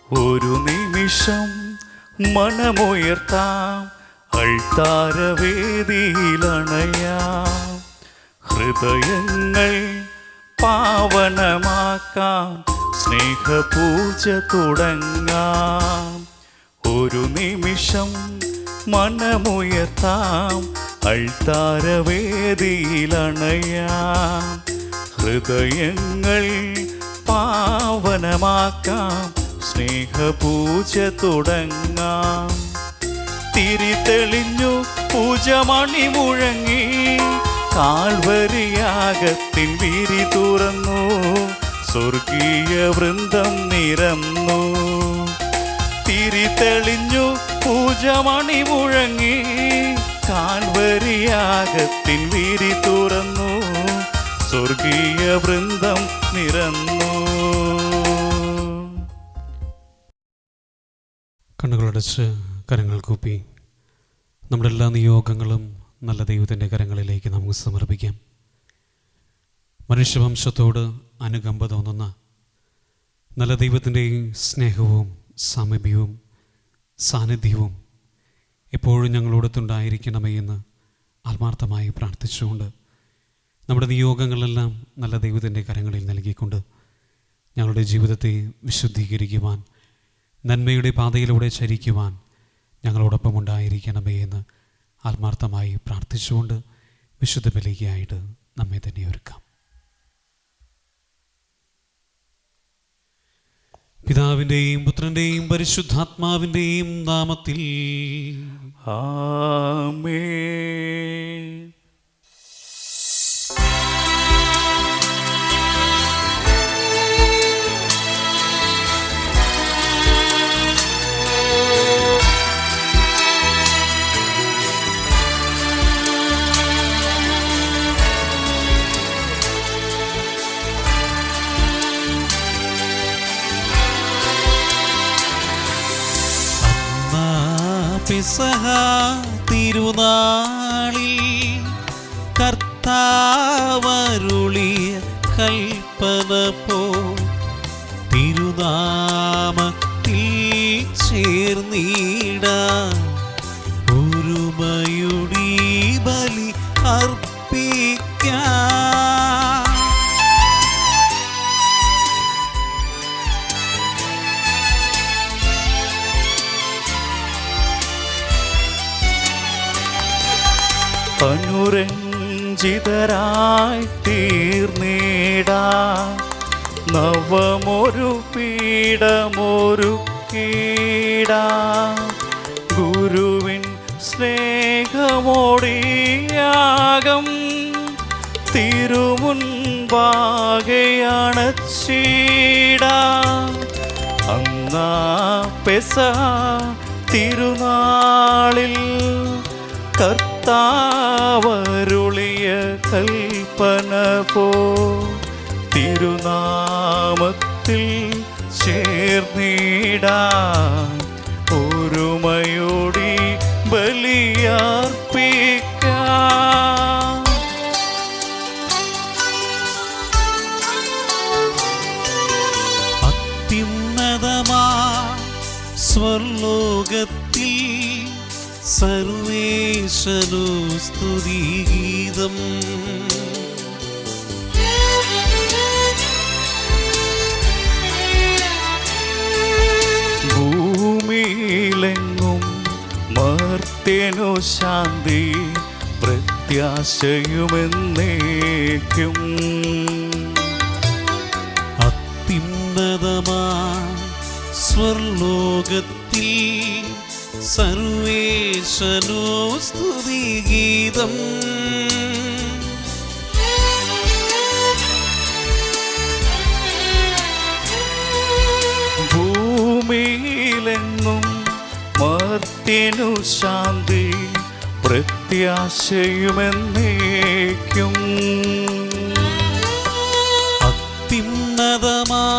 ഒരു നിമിഷം മനമുയർത്താം, അൾത്താരവേദിയിലണയാം. ഹൃദയങ്ങൾ പാവനമാക്കാം, സ്നേഹപൂജ തുടങ്ങാം. ഒരു നിമിഷം മനമുയർത്താം, അൾത്താരവേദിയിലണയാം. ഹൃദയങ്ങൾ പാവനമാക്കാം, സ്നേഹപൂജ തുടങ്ങാം. തിരിതെളിഞ്ഞു പൂജമണി മുഴങ്ങി, കാൽവരിയാഗത്തിൻ വിരി തുറന്നു, സ്വർഗീയ വൃന്ദം നിരന്നു. തിരിതെളിഞ്ഞു പൂജമണി മുഴങ്ങി, കാൽവരിയാഗത്തിൻ വിരി തുറന്നു, സ്വർഗീയ വൃന്ദം നിരന്നു. കണ്ണുകളടച്ച് കരങ്ങൾ കൂപ്പി നമ്മുടെ എല്ലാ നിയോഗങ്ങളും നല്ല ദൈവത്തിൻ്റെ കരങ്ങളിലേക്ക് നമുക്ക് സമർപ്പിക്കാം. മനുഷ്യവംശത്തോട് അനുകമ്പ തോന്നുന്ന നല്ല ദൈവത്തിൻ്റെ സ്നേഹവും സാമീപ്യവും സാന്നിധ്യവും എപ്പോഴും ഞങ്ങളോടൊത്തുണ്ടായിരിക്കണമേ എന്ന് ആത്മാർത്ഥമായി പ്രാർത്ഥിച്ചുകൊണ്ട് നമ്മുടെ നിയോഗങ്ങളെല്ലാം നല്ല ദൈവത്തിൻ്റെ കരങ്ങളിൽ നൽകിക്കൊണ്ട് ഞങ്ങളുടെ ജീവിതത്തെ വിശുദ്ധീകരിക്കുവാൻ, നന്മയുടെ പാതയിലൂടെ ചരിക്കുവാൻ ഞങ്ങളോടൊപ്പം ഉണ്ടായിരിക്കണമേ എന്ന് ആത്മാർത്ഥമായി പ്രാർത്ഥിച്ചുകൊണ്ട് വിശുദ്ധ ബലിക്കായിട്ട് നമ്മെ തന്നെ ഒരുക്കാം. പിതാവിൻ്റെയും പുത്രൻ്റെയും പരിശുദ്ധാത്മാവിൻ്റെയും നാമത്തിൽ ആമേൻ. പെസഹ തിരുനാളിൽ കർത്താവരുളിയ കൽപ്പന പോ തിരുനാമത്തിൽ ചേർന്നിടാം, ഒരുമയുടെ ബലി അർപ്പിക്കാം. അനുരഞ്ജിതരായി തീർന്നിടാം, നവമൊരു പീഠമൊരുക്കിടാം. ഗുരുവിൻ സ്നേഹമോടിയാകം തിരുമുൻപാകെയണച്ചിടാം. അന്നാ പെസഹ തിരുനാളിൽ കർത്താവരുളിയ കൽപ്പന പോ തിരുനാമത്തിൽ ചേർന്നിടാം, ഒരുമയോടി ബലിയർപ്പിക്കാം. അത്യുന്നതമാ സ്വർലോകത്തിൽ സർവേശനു സ്തുതിഗീതം. ഭൂമിയിലെങ്ങും മർത്യനു ശാന്തി, പ്രത്യാശയുമെന്നേക്കും. അത്യുന്നതമാ സ്വർലോകത്തിൽ സർവേശനോ സ്തുതിഗീതം. ഭൂമിയിലെങ്ങും മർത്യനു ശാന്തി, പ്രത്യാശയുമെന്നേക്കും. അത്യുന്നതമാം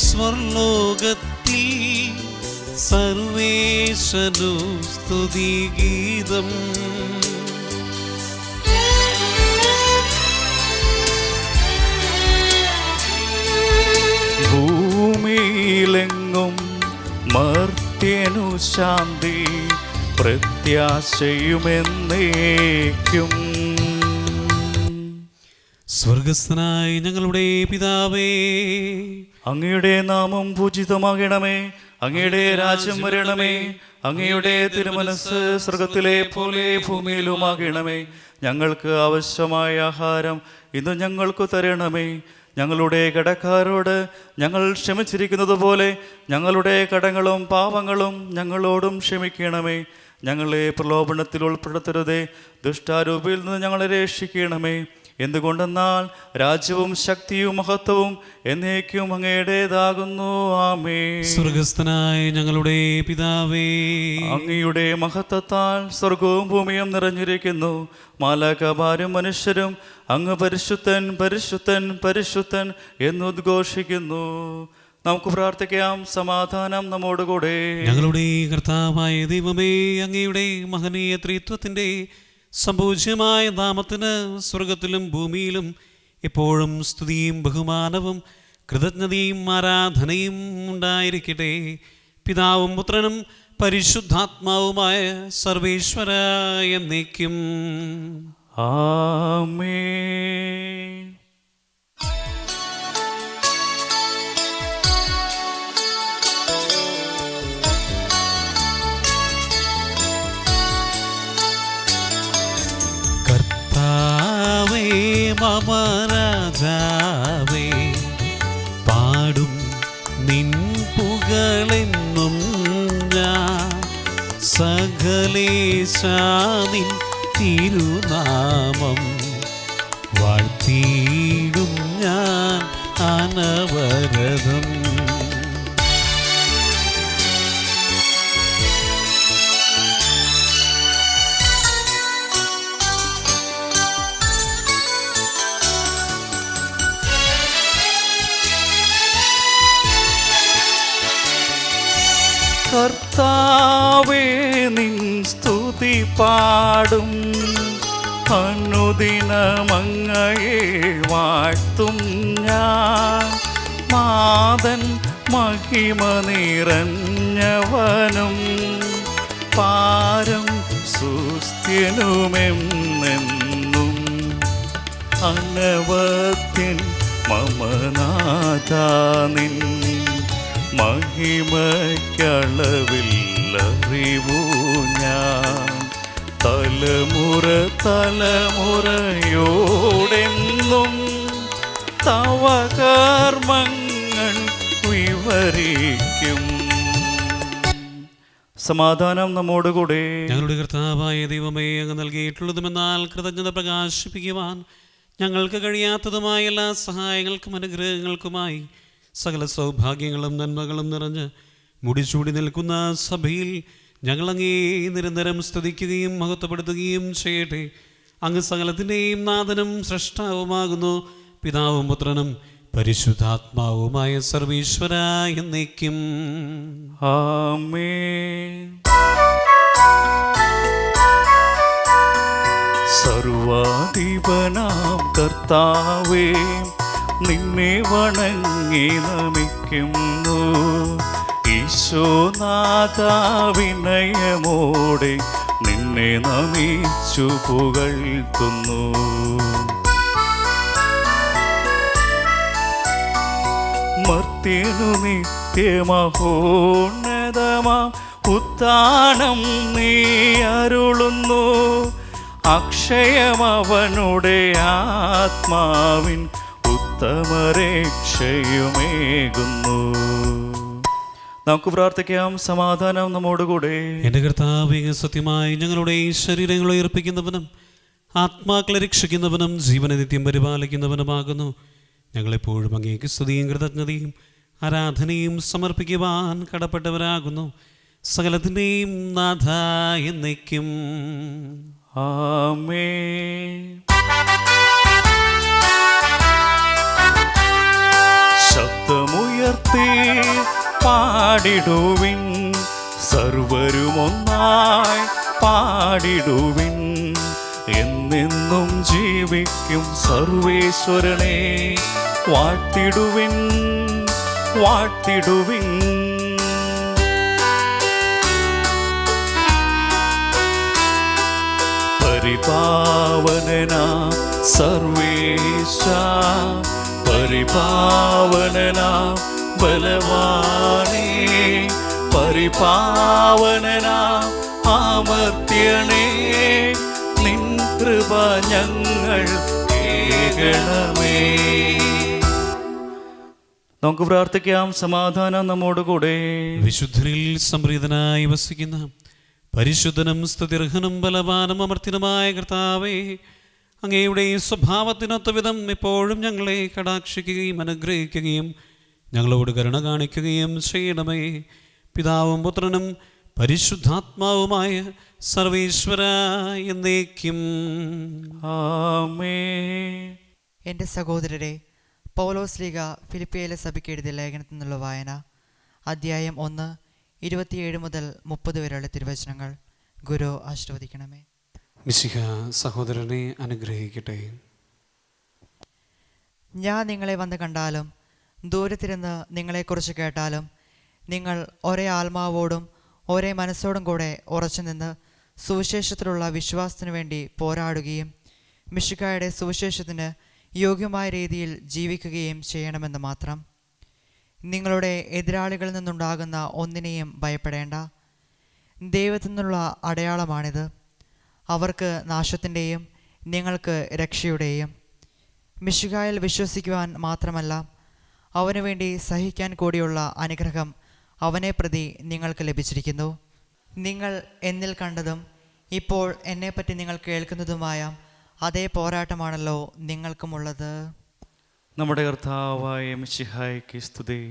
സ്വർലോകത്തിൽ സർവേശനു സ്തുതിഗീതം. ഭൂമി ഭൂമിയിലെങ്ങും മർത്യനു ശാന്തി പ്രത്യാശയുമെന്നേക്കും. സ്വർഗസ്ഥനായ ഞങ്ങളുടെ പിതാവേ, അങ്ങയുടെ നാമം പൂജിതമാകണമേ. അങ്ങയുടെ രാജ്യം വരണമേ. അങ്ങയുടെ തിരുമനസ് സ്വർഗത്തിലെ പോലെ ഭൂമിയിലുമാകണമേ. ഞങ്ങൾക്ക് ആവശ്യമായ ആഹാരം ഇന്ന് ഞങ്ങൾക്ക് തരണമേ. ഞങ്ങളുടെ കടക്കാരോട് ഞങ്ങൾ ക്ഷമിച്ചിരിക്കുന്നത് പോലെ ഞങ്ങളുടെ കടങ്ങളും പാപങ്ങളും ഞങ്ങളോടും ക്ഷമിക്കണമേ. ഞങ്ങളെ പ്രലോഭനത്തിൽ ഉൾപ്പെടുത്തരുതേ, ദുഷ്ടാരൂപിയിൽ നിന്ന് ഞങ്ങളെ രക്ഷിക്കണമേ. എന്തുകൊണ്ടെന്നാൽ രാജ്യവും ശക്തിയും മഹത്വവും എന്നേക്കും അങ്ങയുടേതാകുന്നു. ആമേൻ. സ്വർഗസ്ഥനായ ഞങ്ങളുടെ പിതാവേ, അങ്ങയുടെ മഹത്വത്താൽ സ്വർഗവും ഭൂമിയും നിറഞ്ഞിരിക്കുന്നു. മാലാഖമാരും മനുഷ്യരും അങ്ങ് പരിശുദ്ധൻ പരിശുദ്ധൻ പരിശുദ്ധൻ എന്നുദ്ഘോഷിക്കുന്നു. നമുക്ക് പ്രാർത്ഥിക്കാം. സമാധാനം നമ്മോടുകൂടെ. ഞങ്ങളുടെ കർത്താവായ ദൈവമേ, അങ്ങയുടെ മഹനീയ ത്രിത്വത്തിൻ്റെ സംപൂജ്യമായ നാമത്തിന് സ്വർഗത്തിലും ഭൂമിയിലും എപ്പോഴും സ്തുതിയും ബഹുമാനവും കൃതജ്ഞതയും ആരാധനയും ഉണ്ടായിരിക്കട്ടെ. പിതാവും പുത്രനും പരിശുദ്ധാത്മാവുമായ സർവേശ്വര എന്നേക്കും. ആമേൻ. കർത്താവേ മമ രാജാവേ, പാടും നിൻ പുകളെന്നും ഞാൻ. സകലേശാനിൻ തിരുനാമം വാഴ്ത്തിയിടും ഞാൻ അനവരതം. കർത്താവേ നിൻ സ്തുതി പാടും, അനുദിനമങ്ങയെ വാഴ്ത്തും ഞാൻ. നാഥൻ മഹിമ നിറഞ്ഞവനും പാരം സുസ്ഥ്യനുമെന്നെന്നും അനവത്യൻ മമനാഥാ നിൻ മഹിമയ്ക്കളവില്ലറിവൂ ഞാൻ. തലമുറ തലമുറയോടെന്നും തവ കർമ്മങ്ങൾ വിവരിക്കും. സമാധാനം നമ്മോടുകൂടെ. ഞങ്ങളുടെ കർത്താവായ ദൈവമേ, അങ്ങ് നൽകിയിട്ടുള്ളതുമെന്നാൽ കൃതജ്ഞത പ്രകാശിപ്പിക്കുവാൻ ഞങ്ങൾക്ക് കഴിയാത്തതുമായ എല്ലാ സഹായങ്ങൾക്കും അനുഗ്രഹങ്ങൾക്കുമായി സകല സൗഭാഗ്യങ്ങളും നന്മകളും നിറഞ്ഞ് മുടിച്ചൂടി നിൽക്കുന്ന സഭയിൽ ഞങ്ങളങ്ങേ നിരന്തരം സ്തുതിക്കുകയും മഹത്വപ്പെടുത്തുകയും ചെയ്യട്ടെ. അങ്ങ് സകലത്തിൻ്റെയും നാഥനും സ്രഷ്ടാവുമാകുന്നു. പിതാവും പുത്രനും പരിശുദ്ധാത്മാവുമായ സർവീശ്വര എന്നേക്കും. ആമേൻ. സർവാധിപനാം കർത്താവേ, നിന്നെ വണങ്ങി നമിക്കുന്നു. ഈശോനാഥാ, വിനയമോടെ നിന്നെ നമിച്ചു പുകഴ്ത്തുന്നു. മർത്യനു നിത്യമഹോന്നതമാം ഉത്ഥാനം നീ അരുളുന്നു. അക്ഷയമവനുടെ ആത്മാവിൻ ഉത്തമരക്ഷയുമേകുന്നു. നമുക്ക് പ്രാർത്ഥിക്കാം. സമാധാനം നമ്മോടുകൂടെ. എൻ്റെ കർത്താവേ, സത്യമായി ഞങ്ങളുടെ ശരീരങ്ങളെ ഉയർപ്പിക്കുന്നവനും ആത്മാക്കളെ രക്ഷിക്കുന്നവനും ജീവനെ നിത്യം പരിപാലിക്കുന്നവനുമാകുന്നു. ഞങ്ങളെപ്പോഴും അങ്ങേക്ക് സ്തുതിയും കൃതജ്ഞതയും ആരാധനയും സമർപ്പിക്കുവാൻ കടപ്പെട്ടവരാകുന്നു. സകലത്തിൻ്റെയും നാഥ എന്നേക്കും. ആമേൻ. ശബ്ദമുയർത്തി പാടിടുവിൻ, സർവരുമൊന്നായി പാടിടുവിൻ. എന്നെന്നും ജീവിക്കും സർവേശ്വരനെ വാഴ്ത്തിടുവിൻ, വാഴ്ത്തിടുവിൻ. പരിപാവനനാം സർവേശ, പരിപാവനനാം ബലവാനേ, പരിപാവനനാം അമർത്യനേ, നിൻ കൃപ ഞങ്ങൾ കേൾക്കണമേ. നമുക്ക് പ്രാർത്ഥിക്കാം. സമാധാനം നമ്മോടുകൂടെ. വിശുദ്ധരിൽ സംപ്രീതനായി വസിക്കുന്ന പരിശുദ്ധനും സ്തുതിർഹനും ബലവാനും അമർത്തിനുമായ കർത്താവേ, അങ്ങയുടെ സ്വഭാവത്തിനൊത്ത വിധം എപ്പോഴും ഞങ്ങളെ കടാക്ഷിക്കുകയും അനുഗ്രഹിക്കുകയും ഞങ്ങളോട് കരുണ കാണിക്കുകയും ചെയ്യണമേ. പിതാവും പുത്രനും പരിശുദ്ധാത്മാവുമായ സർവേശ്വര എന്നേക്കും ആമേൻ. എൻ്റെ സഹോദരരെ, പൗലോസ് ലീഗ ഫിലിപ്പിയിലെ സഭയ്ക്ക് എഴുതിയ ലേഖനത്തിൽ നിന്നുള്ള വായന, അധ്യായം 1, 27 മുതൽ 30 വരെയുള്ള തിരുവചനങ്ങൾ. ഗുരു ആശീർവദിക്കണമേ. മിശിഹ സഹോദരനെ അനുഗ്രഹിക്കട്ടെ. ഞാൻ നിങ്ങളെ വന്ന് കണ്ടാലും ദൂരത്തിരുന്ന് നിങ്ങളെക്കുറിച്ച് കേട്ടാലും നിങ്ങൾ ഒരേ ആത്മാവോടും ഒരേ മനസ്സോടും കൂടെ ഉറച്ചു നിന്ന് സുവിശേഷത്തിലുള്ള വിശ്വാസത്തിനു വേണ്ടി പോരാടുകയും മിശിഹായുടെ സുവിശേഷത്തിന് യോഗ്യമായ രീതിയിൽ ജീവിക്കുകയും ചെയ്യണമെന്ന് മാത്രം. നിങ്ങളുടെ എതിരാളികളിൽ നിന്നുണ്ടാകുന്ന ഒന്നിനെയും ഭയപ്പെടേണ്ട. ദൈവത്തിൽ നിന്നുള്ള അടയാളമാണിത്. അവർക്ക് നാശത്തിൻ്റെയും നിങ്ങൾക്ക് രക്ഷയുടെയും. മിശിഹായിൽ വിശ്വസിക്കുവാൻ മാത്രമല്ല, അവനു വേണ്ടി സഹിക്കാൻ കൂടിയുള്ള അനുഗ്രഹം അവനെ പ്രതി നിങ്ങൾക്ക് ലഭിച്ചിരിക്കുന്നു. നിങ്ങൾ എന്നിൽ കണ്ടതും ഇപ്പോൾ എന്നെപ്പറ്റി നിങ്ങൾ കേൾക്കുന്നതുമായ അതേ പോരാട്ടമാണല്ലോ നിങ്ങൾക്കുമുള്ളത്. നമ്മുടെ കർത്താവായ മിശിഹായ്ക്ക് സ്തുതി.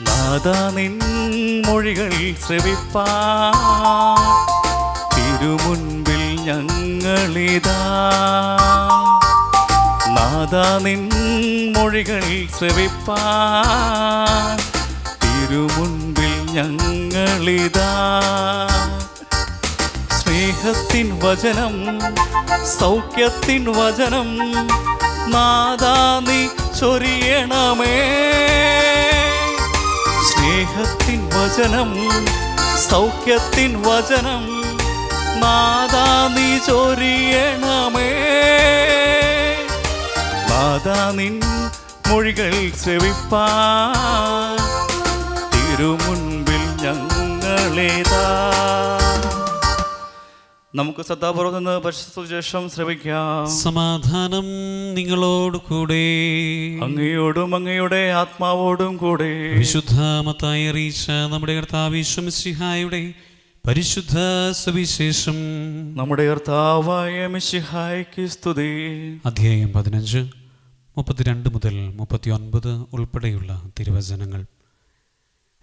നാദാ നിൻ മൊഴികൾ ശ്രവിപ്പാൻ തിരുമുൻപിൽ ഞങ്ങളിതാ. നാദാ നിൻ മൊഴികൾ ശ്രവിപ്പാൻ തിരുമുൻപിൽ ഞങ്ങളിതാ. സ്നേഹത്തിൻ വചനം, സൗഖ്യത്തിൻ വചനം, നാദാ നീ ചൊരിയണമേ. സ്നേഹത്തിൻ വചനം, സൗഖ്യത്തിൻ വചനം, നാദാ നീ ചൊരിയണമേ. നാദാ നിൻ മൊഴികൾ ശ്രവിപ്പാൻ തിരുമുൻപിൽ ഞങ്ങളേതാ. നമുക്ക് ശ്രദ്ധാപൂർവ്വം നിന്ന് പരിശുദ്ധ സുവിശേഷം ശ്രവിക്കാം. സമാധാനം നിങ്ങളോട് കൂടെ. അങ്ങയോടും അങ്ങയുടെ ആത്മാവോടും കൂടെ. വിശുദ്ധ മത്തായി അറിയിച്ച നമ്മുടെ കർത്താവ് യേശു മിശിഹായുടെ പരിശുദ്ധ സുവിശേഷം. നമ്മുടെ കർത്താവായ മിശിഹായ്ക്ക് സ്തുതി. അധ്യായം 15, 32 മുതൽ 39 ഉൾപ്പെടെയുള്ള തിരുവചനങ്ങൾ.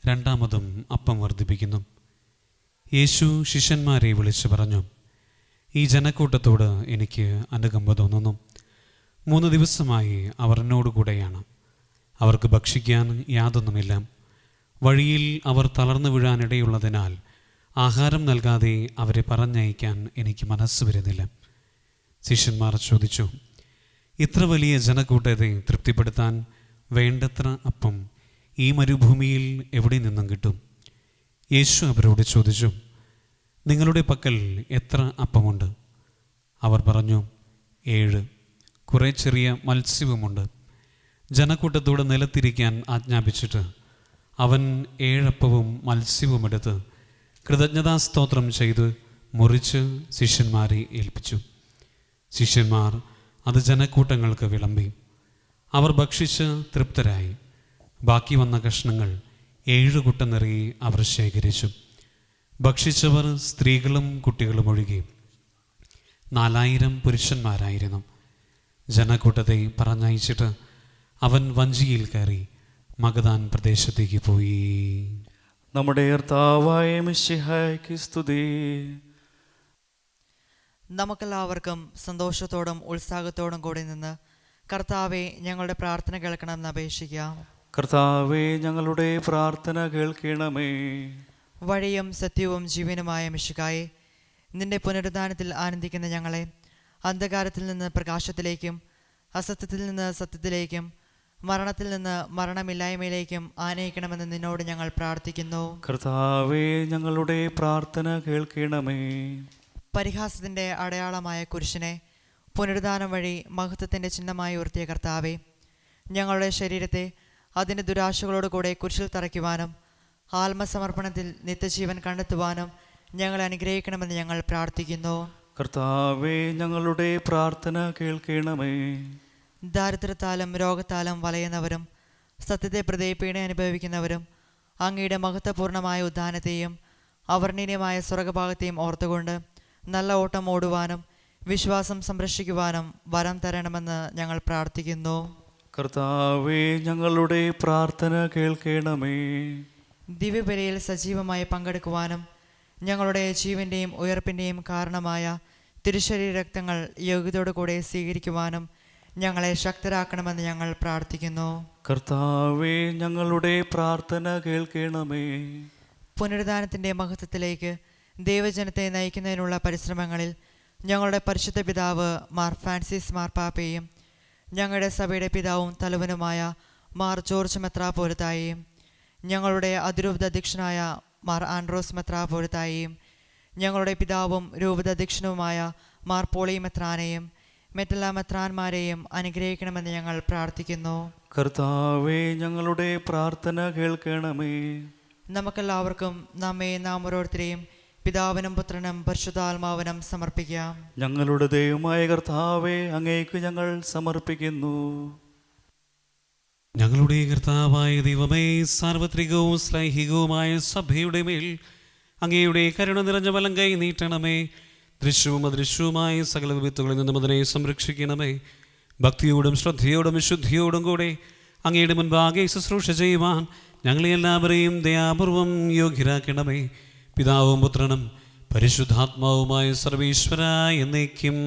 രണ്ടാമതും അപ്പം വർദ്ധിപ്പിക്കുന്നു. യേശു ശിഷ്യന്മാരെ വിളിച്ചു പറഞ്ഞു, ഈ ജനക്കൂട്ടത്തോട് എനിക്ക് അനുകമ്പ തോന്നുന്നു. 3 ദിവസമായി അവർ എന്നോടുകൂടെയാണ്. അവർക്ക് ഭക്ഷിക്കാൻ യാതൊന്നുമില്ല. വഴിയിൽ അവർ തളർന്നു വീഴാനിടയുള്ളതിനാൽ ആഹാരം നൽകാതെ അവരെ പറഞ്ഞയക്കാൻ എനിക്ക് മനസ്സ് വരുന്നില്ല. ശിഷ്യന്മാർ ചോദിച്ചു, ഇത്ര വലിയ ജനക്കൂട്ടത്തെ തൃപ്തിപ്പെടുത്താൻ വേണ്ടത്ര അപ്പം ഈ മരുഭൂമിയിൽ എവിടെ നിന്നും കിട്ടും? യേശു അവരോട് ചോദിച്ചു, നിങ്ങളുടെ പക്കൽ എത്ര അപ്പമുണ്ട്? അവർ പറഞ്ഞു, 7. കുറേ ചെറിയ മത്സ്യവുമുണ്ട്. ജനക്കൂട്ടത്തോട് നിലത്തിരിക്കാൻ ആജ്ഞാപിച്ചിട്ട് അവൻ 7 അപ്പവും മത്സ്യവും എടുത്ത് കൃതജ്ഞതാസ്തോത്രം ചെയ്ത് മുറിച്ച് ശിഷ്യന്മാരെ ഏൽപ്പിച്ചു. ശിഷ്യന്മാർ അത് ജനക്കൂട്ടങ്ങൾക്ക് വിളമ്പി. അവർ ഭക്ഷിച്ച് തൃപ്തരായി. ബാക്കി വന്ന കഷ്ണങ്ങൾ 7 കുട്ട നിറയെ അവർ ശേഖരിച്ചു. ഭക്ഷിച്ചവർ സ്ത്രീകളും കുട്ടികളും ഒഴികെ 4000 പുരുഷന്മാരായിരുന്നു. ജനക്കൂട്ടത്തെ പറഞ്ഞയച്ചിട്ട് അവൻ വഞ്ചിയിൽ കയറി മഗദാൻ പ്രദേശത്തേക്ക് പോയി. നമ്മുടെ കർത്താവായ മിശിഹായ്ക്ക് സ്തുതി. നമുക്കെല്ലാവർക്കും സന്തോഷത്തോടും ഉത്സാഹത്തോടും കൂടി നിന്ന് കർത്താവെ ഞങ്ങളുടെ പ്രാർത്ഥന കേൾക്കണമെന്ന് അപേക്ഷിക്കാം. കർത്താവേ, ഞങ്ങളുടെ പ്രാർത്ഥന കേൾക്കണമേ. വഴിയും സത്യവും ജീവനുമായ മിശിഹായെ, നിന്റെ പുനരുദ്ധാനത്തിൽ ആനന്ദിക്കുന്ന ഞങ്ങളെ അന്ധകാരത്തിൽ നിന്ന് പ്രകാശത്തിലേക്കും അസത്യത്തിൽ നിന്ന് സത്യത്തിലേക്കും മരണത്തിൽ നിന്ന് മരണമില്ലായ്മയിലേക്കും ആനയിക്കണമെന്ന് നിന്നോട് ഞങ്ങൾ പ്രാർത്ഥിക്കുന്നു. കർത്താവേ, ഞങ്ങളുടെ പ്രാർത്ഥന കേൾക്കണമേ. പരിഹാസത്തിൻ്റെ അടയാളമായ കുരിശിനെ പുനരുദ്ധാനം വഴി മഹത്വത്തിൻ്റെ ചിഹ്നമായി ഉയർത്തിയ കർത്താവേ, ഞങ്ങളുടെ ശരീരത്തെ അതിൻ്റെ ദുരാശകളോടുകൂടെ കുരിശിൽ തറയ്ക്കുവാനും ആത്മസമർപ്പണത്തിൽ നിത്യജീവൻ കണ്ടെത്തുവാനും ഞങ്ങളെ അനുഗ്രഹിക്കണമെന്ന് ഞങ്ങൾ പ്രാർത്ഥിക്കുന്നു. കർത്താവേ, ഞങ്ങളുടെ പ്രാർത്ഥന കേൾക്കണമേ. ദാരിദ്ര്യത്താലും രോഗത്താലും വലയുന്നവരും സത്യത്തെ പ്രതി പീഡ അനുഭവിക്കുന്നവരും അങ്ങയുടെ മഹത്വപൂർണമായ ഉദ്ധാനത്തെയും അവർണ്ണീയമായ സ്വർഗഭാഗത്തെയും ഓർത്തുകൊണ്ട് നല്ല ഓട്ടം ഓടുവാനും വിശ്വാസം സംരക്ഷിക്കുവാനും വരം തരണമെന്ന് ഞങ്ങൾ പ്രാർത്ഥിക്കുന്നു. കർത്താവേ, ഞങ്ങളുടെ പ്രാർത്ഥന കേൾക്കണമേ. ദിവ്യബലിയിൽ സജീവമായി പങ്കെടുക്കുവാനും ഞങ്ങളുടെ ജീവൻ്റെയും ഉയർപ്പിൻ്റെയും കാരണമായ തിരുശരീര രക്തങ്ങൾ യോഗ്യതയോടു കൂടെ സ്വീകരിക്കുവാനും ഞങ്ങളെ ശക്തരാക്കണമെന്ന് ഞങ്ങൾ പ്രാർത്ഥിക്കുന്നു. കർത്താവേ, ഞങ്ങളുടെ പ്രാർത്ഥന കേൾക്കണമേ. പുനരുദ്ധാനത്തിൻ്റെ മഹത്വത്തിലേക്ക് ദൈവജനത്തെ നയിക്കുന്നതിനുള്ള പരിശ്രമങ്ങളിൽ ഞങ്ങളുടെ പരിശുദ്ധ പിതാവ് മാർ ഫ്രാൻസിസ് മാർപ്പാപ്പയും ഞങ്ങളുടെ സഭയുടെ പിതാവും തലവനുമായ മാർ ജോർജ് മെത്രാപ്പോലിത്തായെയും ഞങ്ങളുടെ അതിരൂപത അധ്യക്ഷനായ മാർ ആൻഡ്രോസ് മെത്രാപ്പോലിത്തായെയും ഞങ്ങളുടെ പിതാവും രൂപത അധ്യക്ഷനുമായ മാർ പോളി മെത്രാനെയും മറ്റെല്ലാ മെത്രാന്മാരെയും അനുഗ്രഹിക്കണമെന്ന് ഞങ്ങൾ പ്രാർത്ഥിക്കുന്നു. കർത്താവേ, ഞങ്ങളുടെ പ്രാർത്ഥന കേൾക്കണമേ. നമുക്കെല്ലാവർക്കും നമ്മെ നാം ഓരോരുത്തരെയും പിതാവിനും പുത്രനും പരിശുദ്ധാത്മാവിനും സമർപ്പിക്കാം. ഞങ്ങളുടെ ദൈവമായ കർത്താവേ, അങ്ങേക്ക് ഞങ്ങൾ സമർപ്പിക്കുന്നു. ഞങ്ങളുടെ കർത്താവായ ദൈവമേ, സാർവത്രികവും ശ്ലൈഹികവുമായ സഭയുടെ മേൽ അങ്ങയുടെ കരുണ നിറഞ്ഞ വലം കൈ നീട്ടണമേ. ദൃശ്യവും അദൃശ്യവുമായ സകല വിപത്തുകളിൽ നിന്നും അതിനെ സംരക്ഷിക്കണമേ. ഭക്തിയോടും ശ്രദ്ധയോടും വിശുദ്ധിയോടും കൂടെ അങ്ങയുടെ മുൻപാകെ ശുശ്രൂഷ ചെയ്യുവാൻ ഞങ്ങളെ എല്ലാവരെയും ദയാപൂർവം യോഗ്യരാക്കണമേ. പിതാവും പുത്രനും പരിശുദ്ധാത്മാവുമായ സർവീശ്വര എന്നേക്കും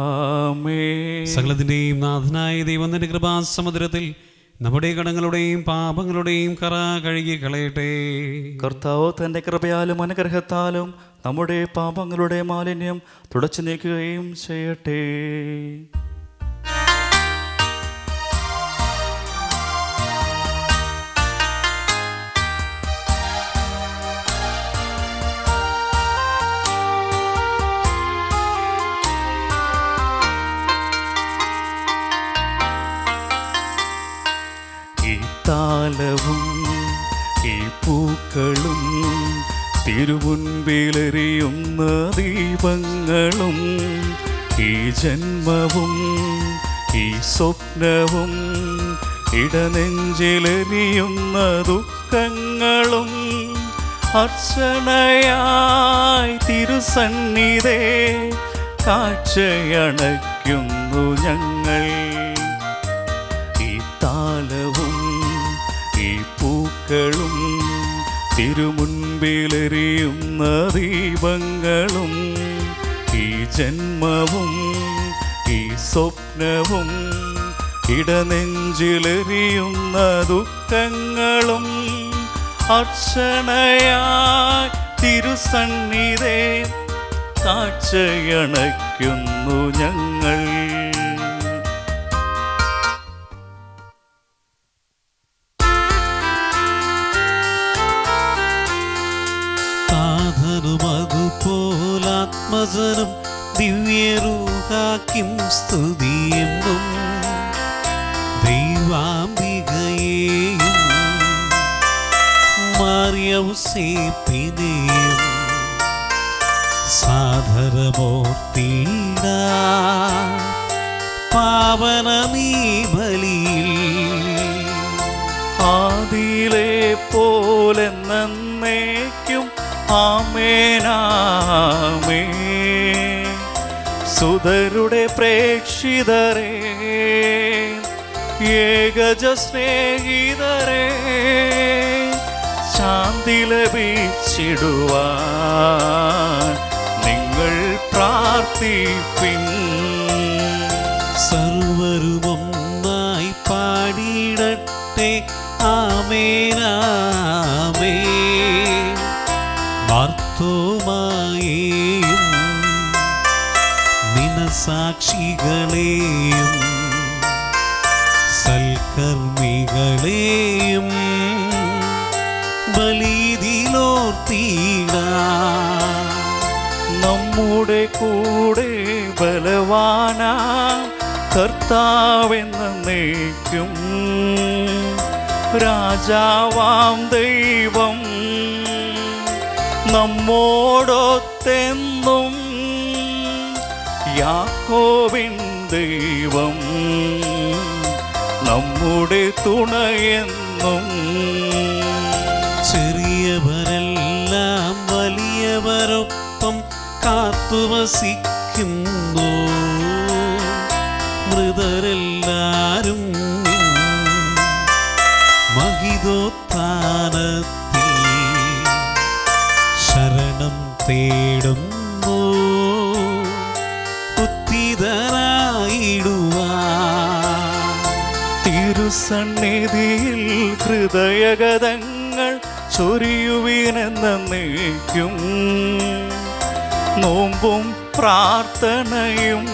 ആമേൻ. സകലത്തിൻ്റെയും നാഥനായ ദൈവം തന്റെ കൃപാസമുദ്രത്തിൽ നമ്മുടെ കടങ്ങളുടെയും പാപങ്ങളുടെയും കറ കഴുകി കളയട്ടെ. കർത്താവ് തൻ്റെ കൃപയാലും അനുഗ്രഹത്താലും നമ്മുടെ പാപങ്ങളുടെ മാലിന്യം തുടച്ചു നീക്കുകയും ചെയ്യട്ടെ. ഈ താലവും ഈ പൂക്കളും തിരുമുൻപിലെറിയുന്ന ദീപങ്ങളും ഈ ജന്മവും ഈ സ്വപ്നവും ഇടനെഞ്ചിലെറിയുന്ന ദുഃഖങ്ങളും അർച്ചനയായി തിരുസന്നിധേ കാഴ്ചയണയ്ക്കുന്നു ഞങ്ങൾ. ഈ താലവും ഈ പൂക്കളും തിരുമുൻപിലെറിയുന്ന ദീപങ്ങളും ഈ ജന്മവും ഈ സ്വപ്നവും ഇടനെഞ്ചിലെറിയുന്ന ദുഃഖങ്ങളും അർച്ചനയായി തിരുസന്നിധേ കാഴ്ചയണയ്ക്കുന്നു ഞങ്ങൾ. അതുപോലാത്മജനം ദിവ്യരൂഹാക്കിം സ്തുതിയെന്നും ദൈവാംബികയെയും മാർയൗസേപ്പിനെയും സാദരമൂർത്തിയിട പാവനമീ ബലിയിൽ ആദിയിലെ പോലെന്നേക്കും ആമേനാമേ. സുതരുടെ പ്രേക്ഷിതരേ, ഏകജ സ്നേഹിതരേ, ശാന്തി ലഭിച്ചിടുവാൻ നിങ്ങൾ പ്രാർത്ഥിപ്പിൻ. സർവരുമൊന്നായി പാടിയിടട്ടെ ആമേനാമേ. ബാർത്തോമായേയും മിനസായേയും ബലവാനാം കർത്താവെന്നേക്കും രാജാവാം ദൈവം നമ്മോടൊത്തെന്നും യാക്കോബിൻ ദൈവം നമ്മുടെ തുണയെന്നും. ചെറിയവരെല്ലാം വലിയവരൊപ്പം കാത്തുവസിക്കുന്നു, മൃതരെല്ലാരും മഹിതോത്ഥാനത്തിൽ ശരണം തേടുന്നു, ഉത്തിതരായിടുവാൻ. തിരുസന്നിധിയിൽ ഹൃദയഗതങ്ങൾ ചൊരിയുവിനെന്നേക്കും നോമ്പും പ്രാർത്ഥനയും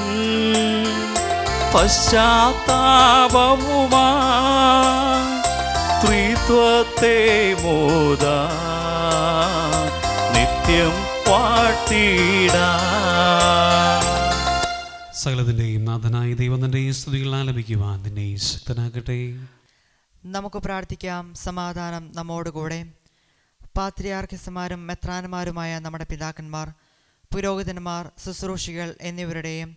പശ്ചാത്താപവുമായി ത്രിത്വത്തെ മോദാ നിത്യം പാട്ടിടാ. സകലത്തിൻ്റെയും നാഥനായ ദൈവം തൻ്റെ സ്തുതികൾ ആലപിക്കുവാൻ നിന്നെ ശക്തനാക്കട്ടെ. നമുക്ക് പ്രാർത്ഥിക്കാം. സമാധാനം നമ്മോടുകൂടെ. പാത്രിയാർക്കിസമാരും മെത്രാന്മാരുമായ നമ്മുടെ പിതാക്കന്മാർ, പുരോഹിതന്മാർ, ശുശ്രൂഷികൾ എന്നിവരുടെയും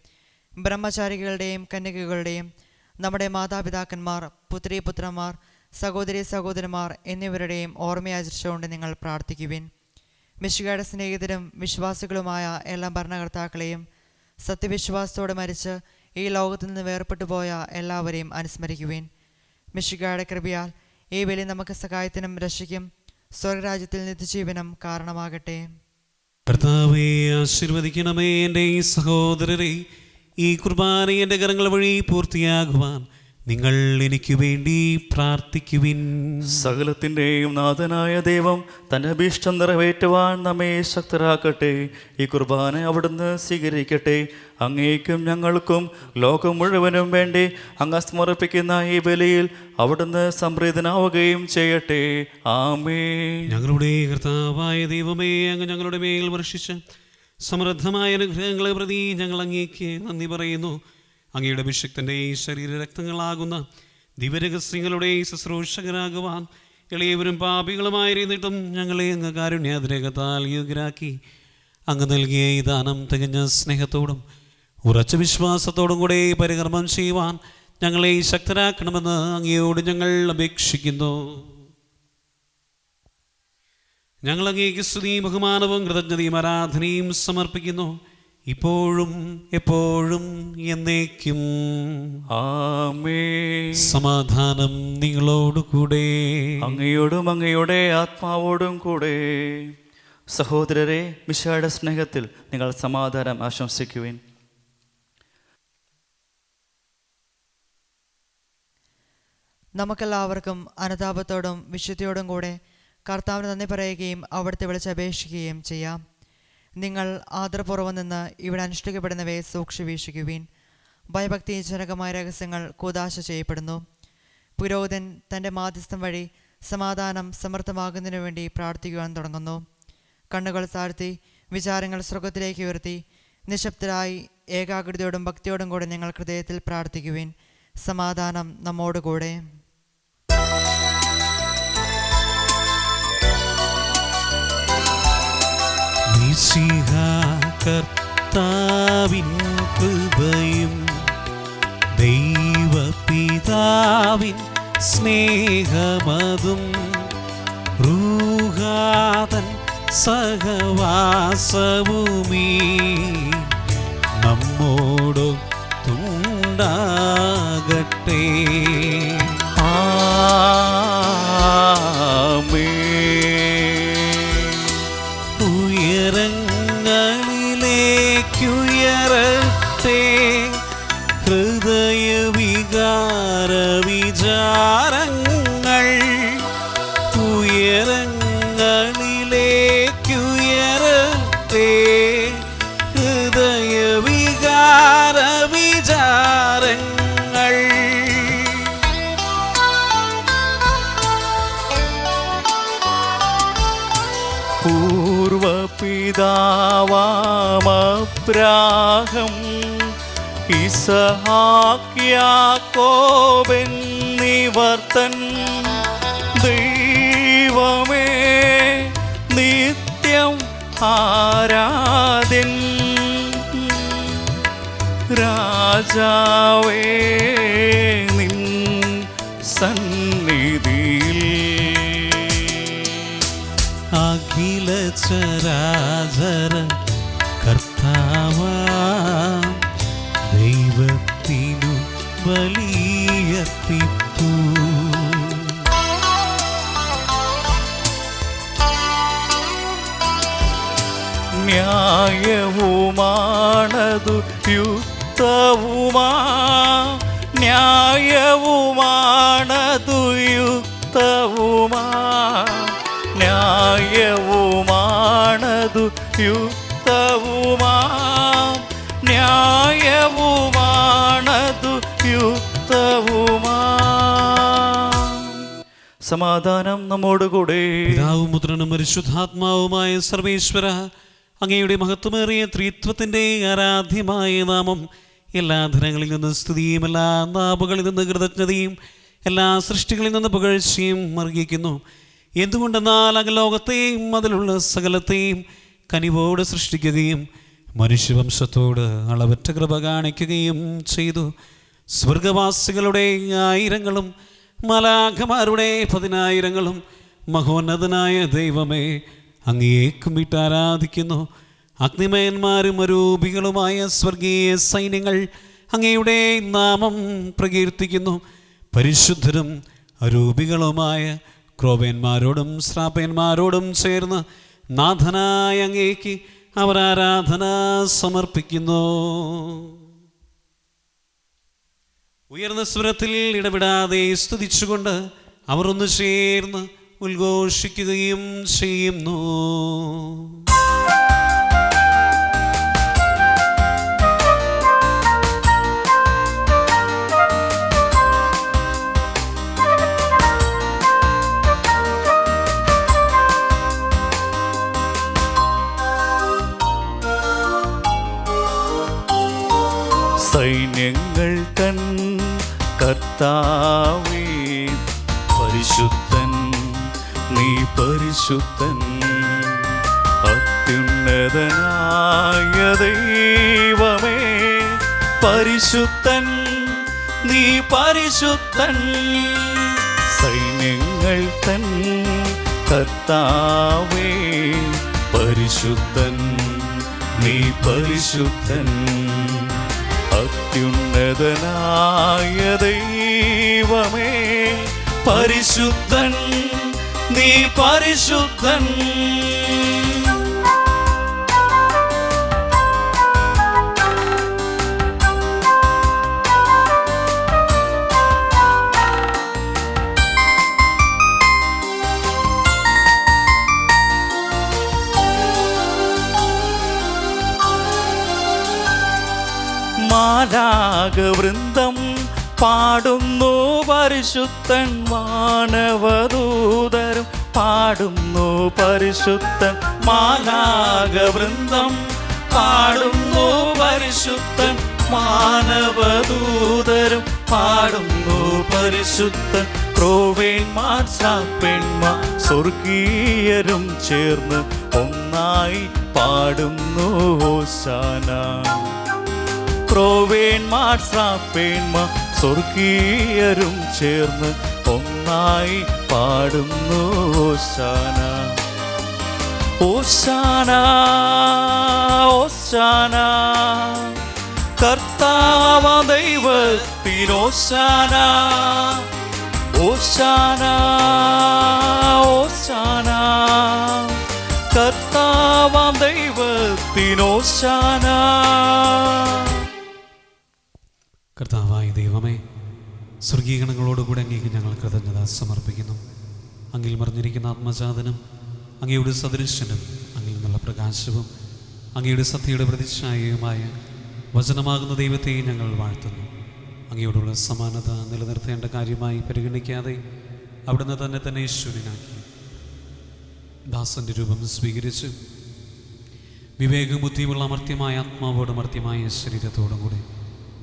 ബ്രഹ്മചാരികളുടെയും കന്യകകളുടെയും നമ്മുടെ മാതാപിതാക്കന്മാർ, പുത്രീപുത്രന്മാർ, സഹോദരി സഹോദരന്മാർ എന്നിവരുടെയും ഓർമ്മയാചരിച്ചുകൊണ്ട് നിങ്ങൾ പ്രാർത്ഥിക്കുവിൻ. മിശിഹായുടെ സ്നേഹിതരും വിശ്വാസികളുമായ എല്ലാ ഭരണകർത്താക്കളെയും സത്യവിശ്വാസത്തോടെ മരിച്ച് ഈ ലോകത്തിൽ നിന്ന് വേർപെട്ടു പോയ എല്ലാവരെയും അനുസ്മരിക്കുവിൻ. മിശിഹായുടെ കൃപയാൽ ഈ ബലി നമുക്ക് സഹായത്തിനും രക്ഷയ്ക്കും സ്വർഗരാജ്യത്തിൽ നിത്യജീവനം കാരണമാകട്ടെ. കർത്താവേ, ആശീർവദിക്കണമേ. എൻ്റെ ഈ സഹോദരരെ, ഈ കുർബാന എൻ്റെ കരങ്ങൾ വഴി പൂർത്തിയാകുവാൻ നിങ്ങൾ എനിക്ക് വേണ്ടി പ്രാർത്ഥിക്കുവിൻ. സകലത്തിൻ്റെയും നാഥനായ ദൈവം തൻ്റെ അഭീഷ്ടം നിറവേറ്റുവാൻ നമ്മെ ശക്തരാക്കട്ടെ. ഈ കുർബാന അവിടുന്ന് സ്വീകരിക്കട്ടെ. അങ്ങേക്കും ഞങ്ങൾക്കും ലോകം മുഴുവനും വേണ്ടി അങ്ങ് സമർപ്പിക്കുന്ന ഈ ബലിയിൽ അവിടുന്ന് സംപ്രീതനാവുകയും ചെയ്യട്ടെ. ആമേൻ. ഞങ്ങളുടെ കർത്താവായ ദൈവമേ, അങ്ങ് ഞങ്ങളുടെ മേൽ വർഷിച്ച സമൃദ്ധമായ അനുഗ്രഹങ്ങളെ പ്രതി ഞങ്ങൾ അങ്ങേക്ക് നന്ദി പറയുന്നു. അങ്ങയുടെ അഭിഷിക്തൻ്റെ ശരീരരക്തങ്ങളാകുന്ന ദിവ്യരഹസ്യങ്ങളുടെ ശുശ്രൂഷകരാകുവാൻ എളിയവരും പാപികളുമായിരുന്നിട്ടും ഞങ്ങളെ അങ്ങ് കാരുണ്യാതിരേകത്താൽ യോഗ്യരാക്കി. അങ്ങ് നൽകിയ ഈ ദാനം തികഞ്ഞ സ്നേഹത്തോടും ഉറച്ച വിശ്വാസത്തോടും കൂടെ പരികർമ്മം ചെയ്യുവാൻ ഞങ്ങളെ ശക്തരാക്കണമെന്ന് അങ്ങയോട് ഞങ്ങൾ അപേക്ഷിക്കുന്നു. ഞങ്ങൾ അങ്ങേക്ക് സ്തുതിയും ബഹുമാനവും കൃതജ്ഞതയും ആരാധനയും സമർപ്പിക്കുന്നു, ഇപ്പോഴും എപ്പോഴും എന്നേക്കും. ആമേൻ. സമാധാനം നിങ്ങളോടുകൂടെ. അങ്ങയോടും അങ്ങയുടെ ആത്മാവോടും കൂടെ. സഹോദരരെ, മിശിഹായുടെ സ്നേഹത്തിൽ നിങ്ങൾ സമാധാനം ആശംസിക്കുവിൻ. നമുക്കെല്ലാവർക്കും അനുതാപത്തോടും വിശുദ്ധിയോടും കൂടെ കർത്താവിന് നന്ദി പറയുകയും അവിടുത്തെ വിളിച്ചപേക്ഷിക്കുകയും ചെയ്യാം. നിങ്ങൾ ആദരപൂർവ്വം നിന്ന് ഇവിടെ അനുഷ്ഠിക്കപ്പെടുന്നവയെ സൂക്ഷിച്ചു വീക്ഷിക്കുവിൻ. ഭയഭക്തിജനകമായ രഹസ്യങ്ങൾ കൂദാശ ചെയ്യപ്പെടുന്നു. പുരോഹിതൻ തൻ്റെ മാധ്യസ്ഥം വഴി സമാധാനം സമർത്ഥമാകുന്നതിനു വേണ്ടി പ്രാർത്ഥിക്കുവാൻ തുടങ്ങുന്നു. കണ്ണുകൾ താഴ്ത്തി വിചാരങ്ങൾ സ്വർഗത്തിലേക്ക് ഉയർത്തി നിശബ്ദരായി ഏകാഗ്രതയോടും ഭക്തിയോടും കൂടെ നിങ്ങൾ ഹൃദയത്തിൽ പ്രാർത്ഥിക്കുവിൻ. സമാധാനം നമ്മോടുകൂടെ. കർത്താവിൻ കൃപയും ദൈവപിതാവിൻ സ്നേഹമതും റൂഹാതൻ സഹവാസവുമീ നമ്മോടൊത്തുണ്ടാകട്ടെ. ഉയരങ്ങളിലേക്കുയരട്ടെ ഹൃദയവികാര വിചാരങ്ങൾ, ഉയരങ്ങളിലേക്കുയരട്ടെ ഹൃദയവികാര വിചാരങ്ങൾ. പൂർവപിതാവാം അബ്രാഹം ഇസഹാക്ക് യാക്കോബെന്നിവർ തൻ ദൈവമേ നിത്യം ആരാധ്യൻ. രാജാവേ നിൻ സന്നിധിയിൽ അഖില ചരാചര കർത്താവാ ദൈവത്തിനു ബലിയർപ്പിപ്പൂ. ന്യായവുമാണതു യുക്തവുമാ, ന്യായവുമാണതു യുക്തവുമാ, ന്യായവുമാണതു യുക്തവുമാ, ന്യായവുമാണതു യുക്തവുമാ. സമാധാനം നമ്മോടുകൂടെ. പിതാവും പുത്രനും പരിശുദ്ധാത്മാവുമായ സർവേശ്വര, അങ്ങയുടെ മഹത്വമേറിയ ത്രിത്വത്തിൻ്റെ ആരാധ്യമായ നാമം എല്ലാ ധനങ്ങളിൽ നിന്ന് സ്തുതിയും എല്ലാ നാവുകളിൽ നിന്ന് കൃതജ്ഞതയും എല്ലാ സൃഷ്ടികളിൽ നിന്ന് പുകഴ്ചയും അർഹിക്കുന്നു. എന്തുകൊണ്ടെന്നാൽ അകലോകത്തെയും അതിലുള്ള സകലത്തെയും കനിവോട് സൃഷ്ടിക്കുകയും മനുഷ്യവംശത്തോട് അളവറ്റ കൃപ കാണിക്കുകയും ചെയ്തു. സ്വർഗവാസികളുടെ ആയിരങ്ങളും മലാഖമാരുടെ 10,000ങ്ങളും മഹോന്നതനായ ദൈവമേ അങ്ങയെ കുമ്പിട്ട് ആരാധിക്കുന്നു. അഗ്നിമയന്മാരും അരൂപികളുമായ സ്വർഗീയ സൈന്യങ്ങൾ അങ്ങയുടെ നാമം പ്രകീർത്തിക്കുന്നു. പരിശുദ്ധരും അരൂപികളുമായ ക്രോവേന്മാരോടും ശ്രാപ്പന്മാരോടും ചേർന്ന് നാഥനായ അങ്ങേക്ക് അവർ ആരാധന സമർപ്പിക്കുന്നു. ഉയർന്ന സ്വരത്തിൽ ഇടപെടാതെ സ്തുതിച്ചുകൊണ്ട് അവർ ഒന്ന് ചേർന്ന് ഉദ്ഘോഷിക്കുകയും ചെയ്യുന്നു. സൈന്യങ്ങൾ തൻ കർത്താവേ പരിശുദ്ധൻ, നീ പരിശുദ്ധൻ. അത്യുന്നതനായ ദൈവമേ പരിശുദ്ധൻ, നീ പരിശുദ്ധൻ. സൈന്യങ്ങൾ തൻ കർത്താവേ പരിശുദ്ധൻ, നീ പരിശുദ്ധൻ. അത്യുന്നതനായ ദൈവമേ പരിശുദ്ധൻ, നീ പരിശുദ്ധൻ. മാലാഖവൃന്ദം പാടുന്നു പരിശുദ്ധൻ, വാനവദൂതരും പാടുന്നു പരിശുദ്ധൻ. മാലാഖവൃന്ദം പാടുന്നു പരിശുദ്ധൻ, വാനവദൂതരും പാടുന്നു പരിശുദ്ധൻ. ക്രോവേന്മാർ ശ്രാപ്പന്മാർ സ്വർഗീയരും ചേർന്ന് ഒന്നായി പാടുന്നു ഹോശാന. ക്രോവേന്മാർ ശ്രാപ്പന്മാർ സ്വർഗീയരും ചേർന്ന് ഒന്നായി പാടുന്നു ഹോശാന. ഹോശാന ഹോശാന കർത്താവ ദൈവത്തിനോശാന. ഹോശാന ഹോശാന കർത്താവ ദൈവത്തിനോശാന. കർത്താവായ ദൈവമേ, സ്വർഗീയഗണങ്ങളോടുകൂടെ അങ്ങേക്ക് ഞങ്ങൾ കൃതജ്ഞത സമർപ്പിക്കുന്നു. അങ്ങിൽ മറിഞ്ഞിരിക്കുന്ന ആത്മജാതനും അങ്ങയുടെ സദൃശനും അങ്ങിൽ നിന്നുള്ള പ്രകാശവും അങ്ങയുടെ സത്യയുടെ പ്രതിച്ഛായയുമായ വചനമാകുന്ന ദൈവത്തെ ഞങ്ങൾ വാഴ്ത്തുന്നു. അങ്ങയോടുള്ള സമാനത നിലനിർത്തേണ്ട കാര്യമായി പരിഗണിക്കാതെ അവിടുന്ന് തന്നെ ഈശ്വരനാക്കി ദാസന്റെ രൂപം സ്വീകരിച്ച് വിവേകബുദ്ധിയുമുള്ള അമർത്യമായ ആത്മാവോടും അമർത്യമായ ശരീരത്തോടും കൂടി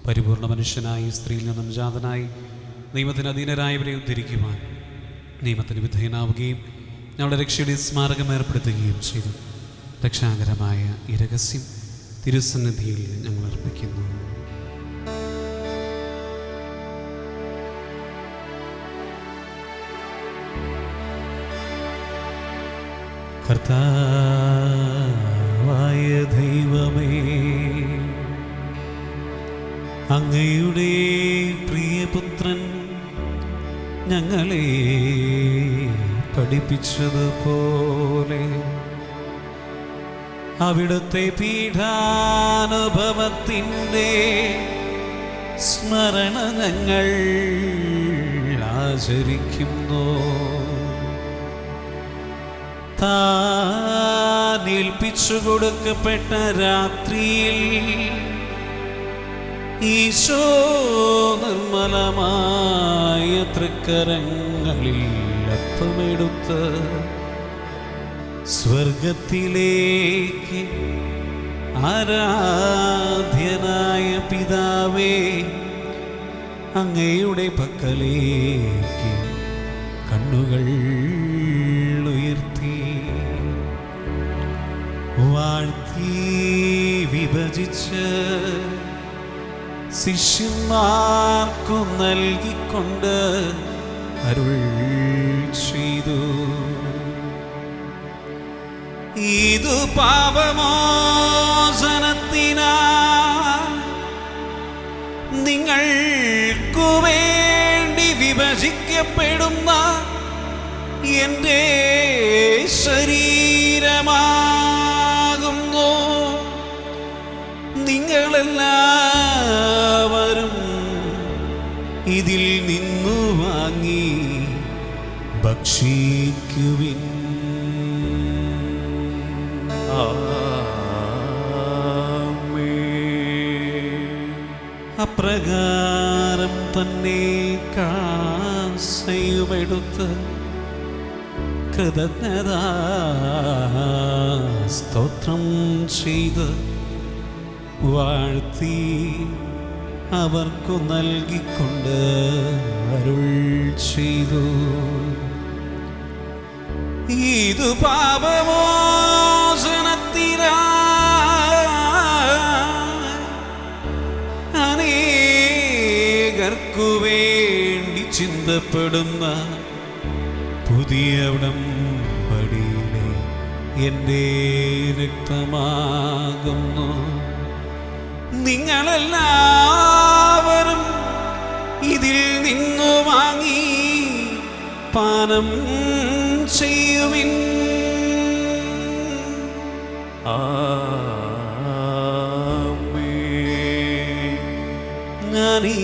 പരിപൂർണ മനുഷ്യനായി സ്ത്രീയിൽ നിന്നും ജാതനായി നിയമത്തിന് അധീനരായവരെ ഉദ്ധരിക്കുവാൻ നിയമത്തിന് വിധേയനാവുകയും ഞങ്ങളുടെ രക്ഷയുടെ സ്മാരകം ഏർപ്പെടുത്തുകയും ചെയ്തു. രക്ഷാകരമായ ഈ രഹസ്യം തിരുസന്നിധിയിൽ ഞങ്ങൾ അർപ്പിക്കുന്നു. കർത്താവായ ദൈവമേ, അങ്ങയുടെ പ്രിയപുത്രൻ ഞങ്ങളെ പഠിപ്പിച്ചതുപോലെ അവിടുത്തെ പീഠാനുഭവത്തിൻ്റെ സ്മരണ ഞങ്ങൾ ആചരിക്കുന്നു. താൻ ഏൽപ്പിച്ചു കൊടുക്കപ്പെട്ട രാത്രിയിൽ ഈശോ നിർമ്മലമായ തൃക്കരങ്ങളിൽ അപ്പമെടുത്ത് സ്വർഗത്തിലേക്ക് ആരാധ്യനായ പിതാവേ, അങ്ങയുടെ പക്കലേക്ക് കണ്ണുകൾ ഉയർത്തി വാഴ്ത്തി വിഭജിച്ച് ശിഷ്യന്മാർക്കു നൽകിക്കൊണ്ട് അരുൾ ചെയ്തു. ഇതു പാപമോചനത്തിനാ നിങ്ങൾക്കു വേണ്ടി വിഭജിക്കപ്പെടുന്ന എൻ്റെ ശരീരമാകുന്നു. നിങ്ങളെല്ലാവരും ഇതിൽ നിന്നു വാങ്ങി ഭക്ഷിക്കുവിൻ. അപ്രകാരം തന്നെ കാസയുമെടുത്ത് കൃതജ്ഞതാ സ്തോത്രം ചെയ്ത് വാഴ്ത്തി അവർക്കു നൽകിക്കൊണ്ട് അരുൾ ചെയ്തു. ഇതു പാപമോചനത്തിനായി അനേകർക്കു വേണ്ടി ചിന്തപ്പെടുന്ന പുതിയ ഉടമ്പടിയിലെ എൻ്റെ രക്തമാകുന്നു. നിങ്ങളെല്ലാവരും ഇതിൽ നിന്നു വാങ്ങി പാനം ചെയ്യുവിൻ. ഞാനീ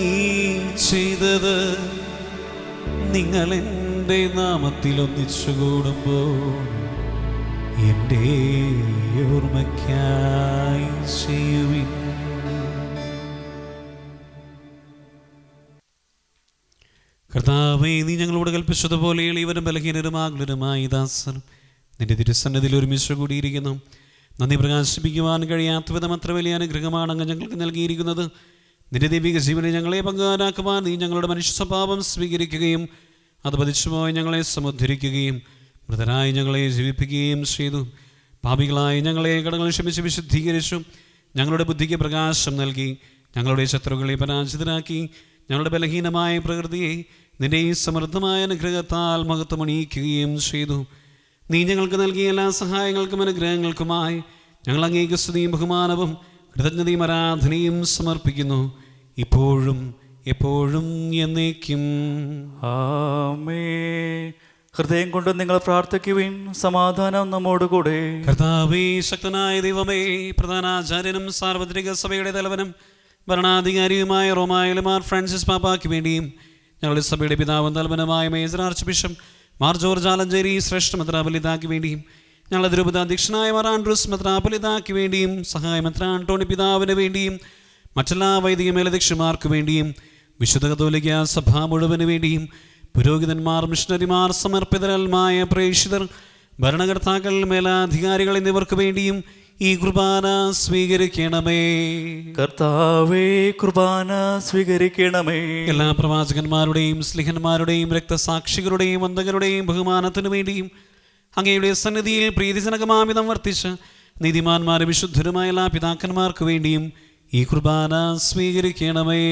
ചെയ്തത് നിങ്ങൾ എൻ്റെ നാമത്തിൽ ഒന്നിച്ചു കൂടുമ്പോൾ എൻ്റെ ഓർമ്മയ്ക്കായി ചെയ്യുവിൻ. കർത്താവേ, നീ ഞങ്ങളോട് കൽപ്പിച്ചതുപോലെ എളിയവരും ബലഹീനരും ആകുലരുമായ ദാസർ നിന്റെ തിരുസന്നിധിയിൽ ഒരുമിച്ച് കൂടിയിരിക്കുന്നു. നന്ദി പ്രകാശിപ്പിക്കുവാൻ കഴിയാത്ത വിധം അത്ര വലിയ അനുഗ്രഹമാണ് അങ്ങ് ഞങ്ങൾക്ക് നൽകിയിരിക്കുന്നത്. നിന്റെ ദൈവിക ജീവനെ ഞങ്ങളെ പങ്കുകാരാക്കുവാൻ നീ ഞങ്ങളുടെ മനുഷ്യ സ്വഭാവം സ്വീകരിക്കുകയും അത് പതിച്ചുപോയി ഞങ്ങളെ സമുദ്ധരിക്കുകയും മൃതരായി ഞങ്ങളെ ജീവിപ്പിക്കുകയും ചെയ്തു. പാപികളായി ഞങ്ങളെ കടങ്ങൾ ക്ഷമിച്ച് വിശുദ്ധീകരിച്ചു. ഞങ്ങളുടെ ബുദ്ധിക്ക് പ്രകാശം നൽകി ഞങ്ങളുടെ ശത്രുക്കളെ പരാജിതരാക്കി ഞങ്ങളുടെ ബലഹീനമായ പ്രകൃതിയെ നിന്റെ ഈ സമൃദ്ധമായ അനുഗ്രഹത്താൽ മഹത്വമണിയിക്കുകയും ചെയ്തു. നീ ഞങ്ങൾക്ക് നൽകിയ എല്ലാ സഹായങ്ങൾക്കും അനുഗ്രഹങ്ങൾക്കുമായി ഞങ്ങൾ അങ്ങേക്ക് സ്തുതിയും ബഹുമാനവും കൃതജ്ഞതയും ആരാധനയും സമർപ്പിക്കുന്നു, ഇപ്പോഴും എപ്പോഴും എന്നേക്കും. ആമേൻ. ഹൃദയം കൊണ്ട് നിങ്ങൾ പ്രാർത്ഥിക്കുവിൻ. സമാധാനം നമ്മോടുകൂടെ. കർത്താവേ, ശക്തനായ ദൈവമേ, പ്രധാനാചാര്യനും സാർവത്രിക സഭയുടെ തലവനും ഭരണാധികാരിയുമായ റോമായിലെ മാർ ഫ്രാൻസിസ് പാപ്പായ്ക്ക് വേണ്ടിയും ഞങ്ങളുടെ സഭയുടെ പിതാവും തലവനുമായ major archbishop Mar George Alencherry ശ്രേഷ്ഠ മെത്രാപ്പൊലീത്തായ്ക്ക് വേണ്ടിയും ഞങ്ങളുടെ തിരുപതി അധ്യക്ഷനായ മാർ ആൻഡ്രൂസ് മെത്രാപ്പൊലീത്തായ്ക്ക് വേണ്ടിയും സഹായ മെത്രാൻ ആന്റോണി പിതാവിന് വേണ്ടിയും മറ്റെല്ലാ വൈദിക മേലധ്യക്ഷന്മാർക്ക് വേണ്ടിയും വിശുദ്ധ കത്തോലിക്ക സഭ മുഴുവന് വേണ്ടിയും പുരോഹിതന്മാർ, മിഷണറിമാർ, സമർപ്പിതരൽമായ പ്രേക്ഷിതർ, ഭരണകർത്താക്കൾ, മേലാധികാരികൾ എന്നിവർക്ക് വേണ്ടിയും ഈ കുർബാന സ്വീകരിക്കണമേ. കർത്താവേ, കുർബാന സ്വീകരിക്കണമേ. എല്ലാ പ്രവാചകന്മാരുടെയും സ്ലിഹന്മാരുടെയും രക്തസാക്ഷികളുടെയും വന്ദകരുടെയും ബഹുമാനത്തിനു വേണ്ടിയും അങ്ങയുടെ സന്നിധിയിൽ പ്രീതിജനകമാമിതം വർത്തിച്ച് നീതിമാന്മാരും വിശുദ്ധരുമായ എല്ലാ പിതാക്കന്മാർക്ക് വേണ്ടിയും ഈ കുർബാന സ്വീകരിക്കണമേ.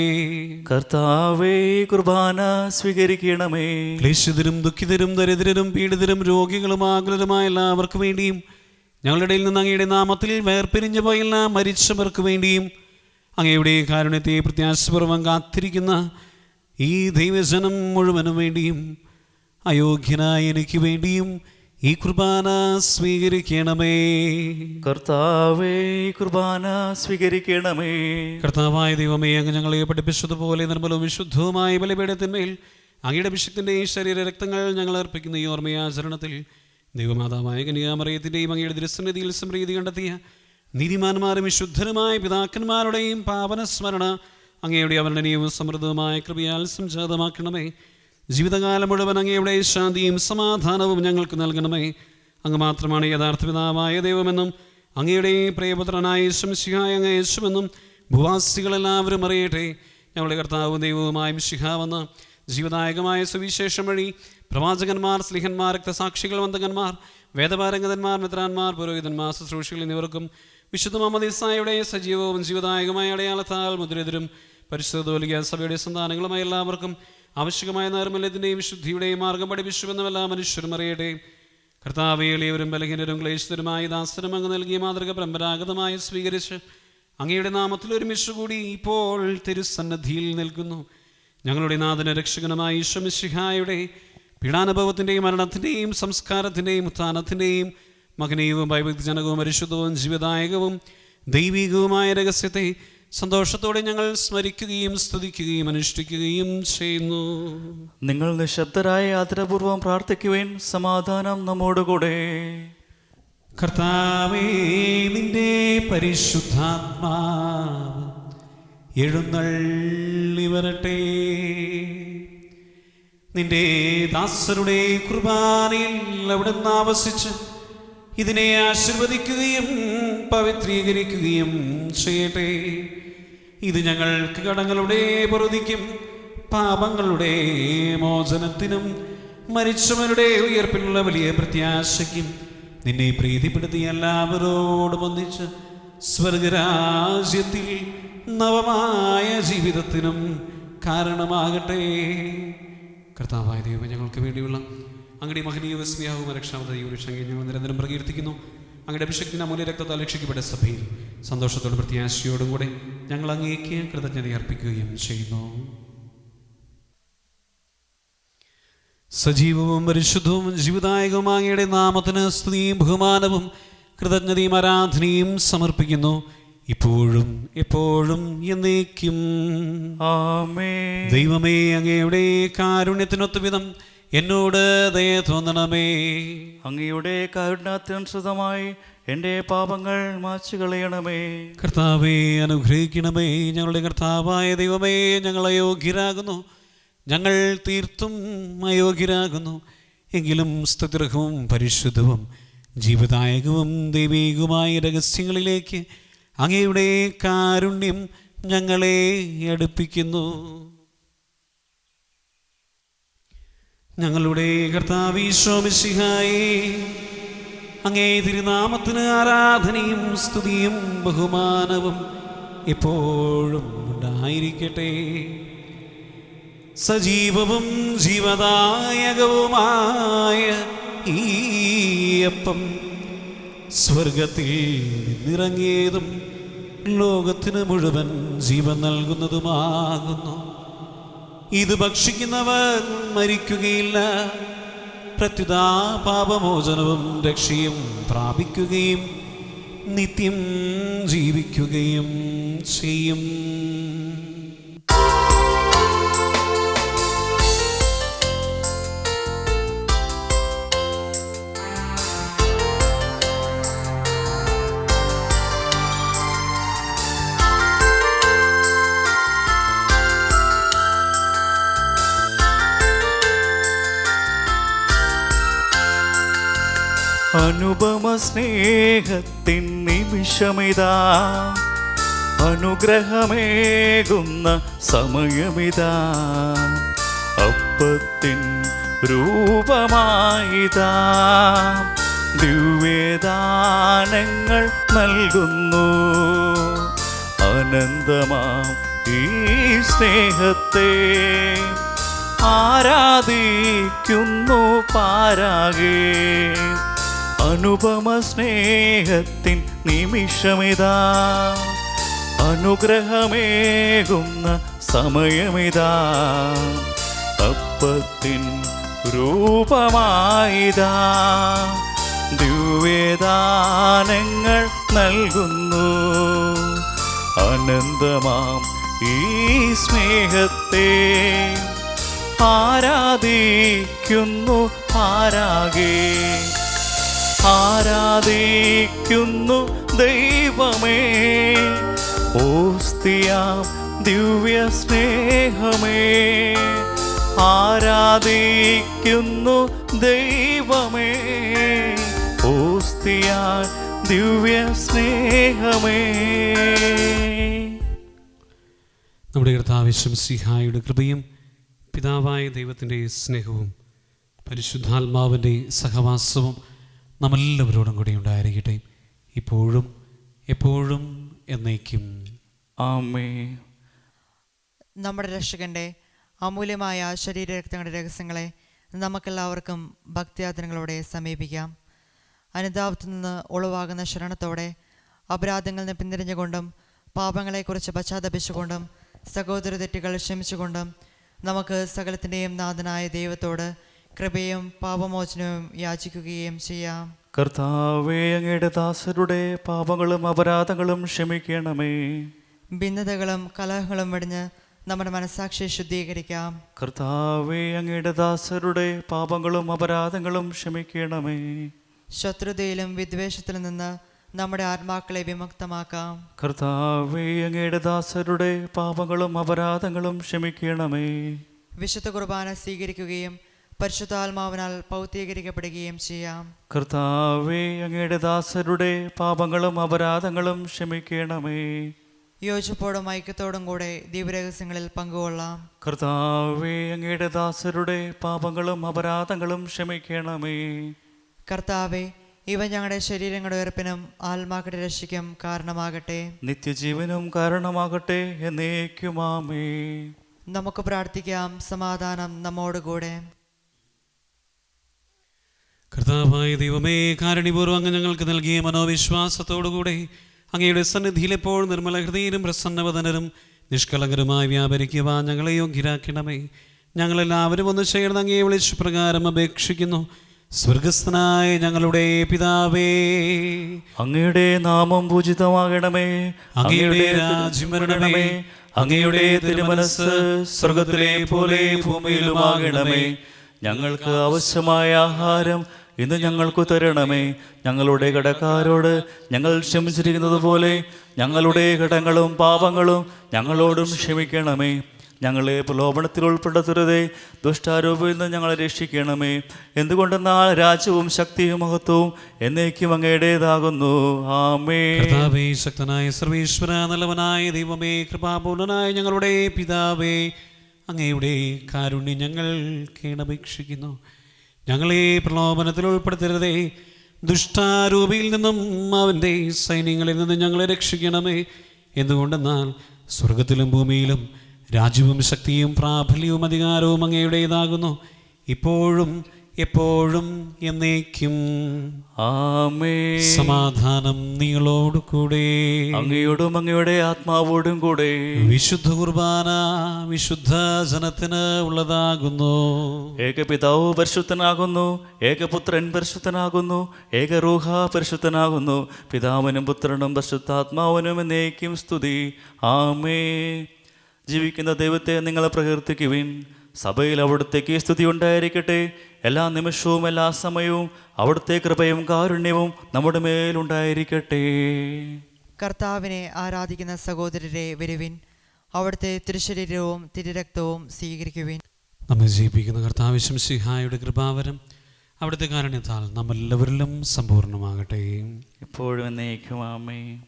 കർത്താവേ, കുർബാന സ്വീകരിക്കണമേ. ക്ലേശിതരും ദുഃഖിതരും ദരിദ്രരും പീഡിതരും രോഗികളും ആകുലരുമായ എല്ലാവർക്കു വേണ്ടിയും ഞങ്ങളുടെ ഇടയിൽ നിന്ന് അങ്ങയുടെ നാമത്തിൽ വേർപിരിഞ്ഞു പോയ എല്ലാ മരിച്ചവർക്ക് വേണ്ടിയും അങ്ങയുടെ കാരുണ്യത്തെ പ്രത്യാശപൂർവ്വം കാത്തിരിക്കുന്ന ഈ ദൈവജനം മുഴുവനും വേണ്ടിയും അയോഗ്യനായ എനിക്ക് വേണ്ടിയും ഈ കുർബാന സ്വീകരിക്കണമേ. കർത്താവേ, കുർബാന സ്വീകരിക്കണമേ. കർത്താവായ ദൈവമേ, അങ്ങ് ഞങ്ങളെ പഠിപ്പിച്ചതുപോലെ നിർമ്മലവും വിശുദ്ധവുമായ ബലിപീഠത്തിന്മേൽ അങ്ങയുടെ അഭിഷേകത്തിൻ്റെയും ശരീര രക്തങ്ങൾ ഞങ്ങൾ അർപ്പിക്കുന്ന ഈ ഓർമ്മയാചരണത്തിൽ ദൈവമാതാവായ കന്യാമറിയത്തിൻ്റെയും അങ്ങയുടെ ദൃസന്നിധിയിൽ സമൃദ്ധി കണ്ടെത്തിയ നീതിമാന്മാരും വിശുദ്ധരുമായ പിതാക്കന്മാരുടെയും പാവനസ്മരണ അങ്ങയുടെ അവർണ്ണനീയവും സമൃദ്ധവുമായ കൃപയാൽ സംജാതമാക്കണമേ. ജീവിതകാലം മുഴുവൻ അങ്ങയുടെ ശാന്തിയും സമാധാനവും ഞങ്ങൾക്ക് നൽകണമേ. അങ്ങ് മാത്രമാണ് യഥാർത്ഥ പിതാവായ ദൈവമെന്നും അങ്ങയുടെ പ്രിയപുത്രനായ യേശുമിശിഹായ അങ്ങ് യേശുവെന്നും ഭൂവാസികളെല്ലാവരും അറിയട്ടെ. ഞങ്ങളുടെ കർത്താവും ദൈവവുമായ മിശിഹാവെന്ന ജീവദായകമായ സുവിശേഷം വഴി പ്രവാചകന്മാർ, സ്ലിഹന്മാർ, രക്തസാക്ഷികൾ, വന്ദകന്മാർ, വേദപാരംഗതന്മാർ, മിത്രാന്മാർ, പുരോഹിതന്മാർ, ശുശ്രൂഷികൾ എന്നിവർക്കും വിശുദ്ധ മാമോദീസായുടെ സജീവവും ജീവദായകമായ അടയാളത്താൽ മുദ്രിതരും പരിശുദ്ധ സഭയുടെ സന്താനങ്ങളുമായ എല്ലാവർക്കും ആവശ്യമായ നൈർമല്യത്തിൻ്റെയും വിശുദ്ധിയുടെയും മാർഗം പഠിപ്പിച്ചുവെന്നും എല്ലാ മനുഷ്യരും അറിയട്ടെ. കർത്താവേ, എളിയവരും ബലഹീനരും ക്ലേശിതരുമായ ദാസനും അങ്ങ് നൽകിയ മാതൃക പരമ്പരാഗതമായി സ്വീകരിച്ച് അങ്ങയുടെ നാമത്തിൽ ഒരുമിച്ച് കൂടി ഇപ്പോൾ തിരുസന്നിധിയിൽ നിൽക്കുന്നു. ഞങ്ങളുടെ നാഥന രക്ഷകനുമായ ഈശോ മിശിഹായുടെ പീഡാനുഭവത്തിൻ്റെയും മരണത്തിൻ്റെയും സംസ്കാരത്തിൻ്റെയും ഉത്ഥാനത്തിൻ്റെയും മഹനീയവും ഭയഭക്തിജനകവും പരിശുദ്ധവും ജീവദായകവും ദൈവികവുമായ രഹസ്യത്തെ സന്തോഷത്തോടെ ഞങ്ങൾ സ്മരിക്കുകയും സ്തുതിക്കുകയും അനുഷ്ഠിക്കുകയും ചെയ്യുന്നു. നിങ്ങൾ നിശബ്ദരായ ആദരപൂർവ്വം പ്രാർത്ഥിക്കുവാൻ. സമാധാനം നമ്മോടുകൂടെ. കർത്താവേ, നിന്റെ പരിശുദ്ധാത്മാവ് എഴുന്നള്ളി വരട്ടെ. നിന്റെ ദാസരുടെ കുർബാനയിൽ അവിടുന്ന് ആവസിച്ച് ഇതിനെ ആശീർവദിക്കുകയും പവിത്രീകരിക്കുകയും ചെയ്യട്ടെ. ഇത് ഞങ്ങൾക്ക് കടങ്ങളുടെ പൊറുതിക്കും പാപങ്ങളുടെ മോചനത്തിനും മരിച്ചവരുടെ ഉയർപ്പിലുള്ള വലിയ പ്രത്യാശയ്ക്കും നിന്നെ പ്രീതിപ്പെടുത്തിയ എല്ലാവരോടും ഒന്നിച്ച് സ്വർഗരാജ്യത്തിൽ നവമായ ജീവിതത്തിനും കാരണമാകട്ടെ. കർത്താവായ ദൈവമേ, ഞങ്ങൾക്ക് വേണ്ടിയുള്ള അങ്ങയുടെ മഹനീയ വിസ്മയാവും രക്ഷാവതയും ഞങ്ങൾ നിരന്തരം പ്രകീർത്തിക്കുന്നു. അങ്ങയുടെ അഭിഷേകത്തിന് അമൂല്യ രക്തത്താൽ രക്ഷിക്കപ്പെട്ട സഭയിൽ സന്തോഷത്തോടും പ്രത്യാശയോടും കൂടെ ഞങ്ങൾ അങ്ങേക്ക് കൃതജ്ഞത അർപ്പിക്കുകയും ചെയ്യുന്നു. സജീവവും പരിശുദ്ധവും ജീവദായകവും അങ്ങയുടെ നാമത്തിന് സ്തുതിയും ബഹുമാനവും കൃതജ്ഞതയും ആരാധനയും സമർപ്പിക്കുന്നു, ഇപ്പോഴും എപ്പോഴും എന്നേക്കും. ആമേൻ. ദൈവമേ, അങ്ങയുടെ കാരുണ്യത്തിനൊത്ത വിധം എന്നോട് ദയ തോന്നണമേ. അങ്ങയുടെ കാരുണ്യത്തിനനുസൃതമായി എൻ്റെ പാപങ്ങൾ മായ്ച്ചു കളയണമേ. കർത്താവേ, അനുഗ്രഹിക്കണമേ. ഞങ്ങളുടെ കർത്താവായ ദൈവമേ, ഞങ്ങൾ അയോഗ്യരാകുന്നു, ഞങ്ങൾ തീർത്തും അയോഗ്യരാകുന്നു. എങ്കിലും സ്തുത്യർഹവും പരിശുദ്ധവും ജീവദായകവും ദൈവികവുമായ രഹസ്യങ്ങളിലേക്ക് അങ്ങയുടെ കാരുണ്യം ഞങ്ങളെ അടുപ്പിക്കുന്നു. ഞങ്ങളുടെ കർത്താവ് ഈശോ മിശിഹായേ, അങ്ങേ തിരുനാമത്തിന് ആരാധനയും സ്തുതിയും ബഹുമാനവും എപ്പോഴും ഉണ്ടായിരിക്കട്ടെ. സജീവവും ജീവദായകവുമായ ഈ അപ്പം സ്വർഗത്തിൽ നിന്നിറങ്ങിയതും ലോകത്തിന് മുഴുവൻ ജീവൻ നൽകുന്നതുമാകുന്നു. ഇത് ഭക്ഷിക്കുന്നവർ മരിക്കുകയില്ല, പ്രത്യുത പാപമോചനവും രക്ഷയും പ്രാപിക്കുകയും നിത്യം ജീവിക്കുകയും ചെയ്യും. അനുപമ സ്നേഹത്തിൻ നിമിഷമിതാ, അനുഗ്രഹമേകുന്ന സമയമിതാ, അപ്പത്തിൻ രൂപമായിതാ, ദിവ്യദാനങ്ങൾ നൽകുന്നു. അനന്തമാം ഈ സ്നേഹത്തെ ആരാധിക്കുന്നു പാരാകെ. അനുപമ സ്നേഹത്തിൻ നിമിഷമിതാ, അനുഗ്രഹമേകുന്ന സമയമിതാ, അപ്പത്തിൻ രൂപമായിതാ, ദിവ്യദാനങ്ങൾ നൽകുന്നു. അനന്തമാം ഈ സ്നേഹത്തെ ആരാധിക്കുന്നു ആരാകെ. ആരാധിക്കുന്നു ദൈവമേ, ഓസ്തിയാം ദിവ്യ സ്നേഹമേ. ആരാധിക്കുന്നു ദൈവമേ, ഓസ്തിയാം ദിവ്യ സ്നേഹമേ. നമ്മുടെ കർത്താവ് മിശിഹായുടെ കൃപയും പിതാവായ ദൈവത്തിൻ്റെ സ്നേഹവും പരിശുദ്ധാത്മാവിൻ്റെ സഹവാസവും നമ്മെല്ലാവരോടും കൂടി ഉണ്ടായിരിക്കട്ടെ, ഇപ്പോഴും എപ്പോഴും എന്നേക്കും. ആമേൻ. നമ്മുടെ രക്ഷകന്റെ അമൂല്യമായ ശരീരരക്തങ്ങളുടെ രഹസ്യങ്ങളെ നമുക്കെല്ലാവർക്കും ഭക്തിയാദരങ്ങളോടെ സമീപിക്കാം. അനുതാപത്തിൽ നിന്ന് ഉളവാകുന്ന ശരണത്തോടെ അപരാധങ്ങളിൽ നിന്ന് പിന്തിരിഞ്ഞുകൊണ്ടും പാപങ്ങളെക്കുറിച്ച് പശ്ചാത്തപിച്ചുകൊണ്ടും സഹോദര തെറ്റുകൾ ക്ഷമിച്ചുകൊണ്ടും നമുക്ക് സകലത്തിൻ്റെയും നാഥനായ ദൈവത്തോട് കൃപയും പാപമോചനവും യാചിക്കുകയും ചെയ്യാം. കർത്താവേ, അങ്ങയുടെ ദാസരുടെ പാപങ്ങളും അപരാധങ്ങളും ക്ഷമിക്കണമേ. ഭിന്നതകളും കലഹങ്ങളും വെടിഞ്ഞ് നമ്മുടെ മനസ്സാക്ഷിയെ ശുദ്ധീകരിക്കാം. കർത്താവേ, അങ്ങയുടെ ദാസരുടെ പാപങ്ങളും അപരാധങ്ങളും ക്ഷമിക്കണമേ. ശത്രുതയിലും വിദ്വേഷത്തിലും നിന്ന് നമ്മുടെ ആത്മാക്കളെ വിമുക്തമാക്കാം. കർത്താവേ, അങ്ങയുടെ ദാസരുടെ പാപങ്ങളും അപരാധങ്ങളും ക്ഷമിക്കണമേ. വിശുദ്ധ കുർബാന സ്വീകരിക്കുകയും പരിശുദ്ധാത്മാവിനാൽ പൗത്രീകരിക്കപ്പെടുകയും ചെയ്യാം. കർത്താവേ, അങ്ങയുടെ ദാസരുടെ പാപങ്ങളും അപരാധങ്ങളും ക്ഷമിക്കണമേ. യോജിപ്പോടും ഐക്യത്തോടും കൂടെ ദിവ്യരഹസ്യങ്ങളിൽ പങ്കുകൊള്ളാം. കർത്താവേ, അങ്ങയുടെ ദാസരുടെ പാപങ്ങളും അപരാധങ്ങളും ക്ഷമിക്കണമേ. കർത്താവെ, ഇവ ഞങ്ങളുടെ ശരീരങ്ങളുടെ ഉയർപ്പിനും ആത്മാക്കളുടെ രക്ഷയ്ക്കും കാരണമാകട്ടെ, നിത്യജീവനും കാരണമാകട്ടെ എന്നേക്കും. ആമേൻ. നമുക്ക് പ്രാർത്ഥിക്കാം. സമാധാനം നമ്മോടുകൂടെ. കർത്താവായ ദൈവമേ, കാരുണ്യപൂർവ്വം അങ്ങ് ഞങ്ങൾക്ക് നൽകിയ മനോവിശ്വാസത്തോടുകൂടെ അങ്ങയുടെ സന്നിധിയിൽ എപ്പോഴും നിർമ്മല ഹൃദയരും പ്രസന്നവദനരും നിഷ്കളങ്കരുമായി വ്യാപരിക്കുവാൻ ഞങ്ങളെ യോഗ്യരാക്കണമേ. ഞങ്ങളെല്ലാവരും ഒന്ന് ചേർന്ന് അങ്ങയെ വിളിച്ചു പ്രകാരം അപേക്ഷിക്കുന്നു. സ്വർഗസ്ഥനായ ഞങ്ങളുടെ പിതാവേ, അങ്ങയുടെ നാമം പൂജിതമാകണമേ. അങ്ങയുടെ രാജ്യം വരണമേ. അങ്ങയുടെ തിരുമനസ് സ്വർഗത്തിലെ പോലെ ഭൂമിയിലുമാകണമേ. ഞങ്ങൾക്ക് ആവശ്യമായ ആഹാരം ഇന്ന് ഞങ്ങൾക്ക് തരണമേ. ഞങ്ങളുടെ കടക്കാരോട് ഞങ്ങൾ ക്ഷമിച്ചിരിക്കുന്നത് പോലെ ഞങ്ങളുടെ കടങ്ങളും പാപങ്ങളും ഞങ്ങളോടും ക്ഷമിക്കണമേ. ഞങ്ങളെ പ്രലോഭനത്തിൽ ഉൾപ്പെടുത്തരുതേ, ദുഷ്ടാരൂപിൽ നിന്ന് ഞങ്ങളെ രക്ഷിക്കണമേ. എന്തുകൊണ്ടെന്നാൽ രാജ്യവും ശക്തിയും മഹത്വവും എന്നേക്കും അങ്ങയുടേതാകുന്നു. ആമേൻ. കർത്താവേ, ശക്തനായ സർവേശ്വര, നല്ലവനായ ദൈവമേ, കൃപാപൂർണനായ ഞങ്ങളുടെ പിതാവേ, അങ്ങയുടെ കാരുണ്യം ഞങ്ങൾ കേണപേക്ഷിക്കുന്നു. ഞങ്ങളെ പ്രലോഭനത്തിൽ ഉൾപ്പെടുത്തരുതേ, ദുഷ്ടാരൂപിയിൽ നിന്നും അവൻ്റെ സൈന്യങ്ങളിൽ നിന്നും ഞങ്ങളെ രക്ഷിക്കണമേ. എന്തുകൊണ്ടെന്നാൽ സ്വർഗത്തിലും ഭൂമിയിലും രാജ്യവും ശക്തിയും പ്രാബല്യവും അധികാരവും അങ്ങയുടേതാകുന്നു, ഇപ്പോഴും എപ്പോഴും എന്നേക്കും. ആമേൻ. സമാധാനം നിങ്ങളോട് കൂടെ, അങ്ങയോടും അങ്ങയുടെ ആത്മാവോടും കൂടെ. വിശുദ്ധ കുർബാന വിശുദ്ധ ജനത്തിന് ഉള്ളതാകുന്നു. ഏകപിതാവ് പരിശുദ്ധനാകുന്നു, ഏകപുത്രൻ പരിശുദ്ധനാകുന്നു, ഏകരൂഹ പരിശുദ്ധനാകുന്നു. പിതാവിനും പുത്രനും പരിശുദ്ധാത്മാവിനും എന്നേക്കും സ്തുതി. ആമേൻ. ജീവിക്കുന്ന ദൈവത്തെ നിങ്ങൾ പ്രകീർത്തിക്കുവിൻ. സഭയിൽ അവിടുത്തേക്ക് സ്തുതി ഉണ്ടായിരിക്കട്ടെ. എല്ലാ നിമിഷവും എല്ലാ സമയവും അവിടുത്തെ കൃപയും കാരുണ്യവും നമ്മുടെ മേലുണ്ടായിരിക്കട്ടെ. കർത്താവിനെ ആരാധിക്കുന്ന സഹോദരരെ വരുവിൻ, അവിടുത്തെ തിരുശരീരവും തിരുരക്തവും സ്വീകരിക്കുവിൻ. നമ്മെ ജീവിപ്പിക്കുന്ന കർത്താവ് മിശിഹായുടെ കൃപാവരം അവിടുത്തെ കാരുണ്യത്താൽ നമ്മെല്ലാവരിലും സമ്പൂർണ്ണമാകട്ടെ. ഇപ്പോഴും എന്നേക്കും ആമേൻ.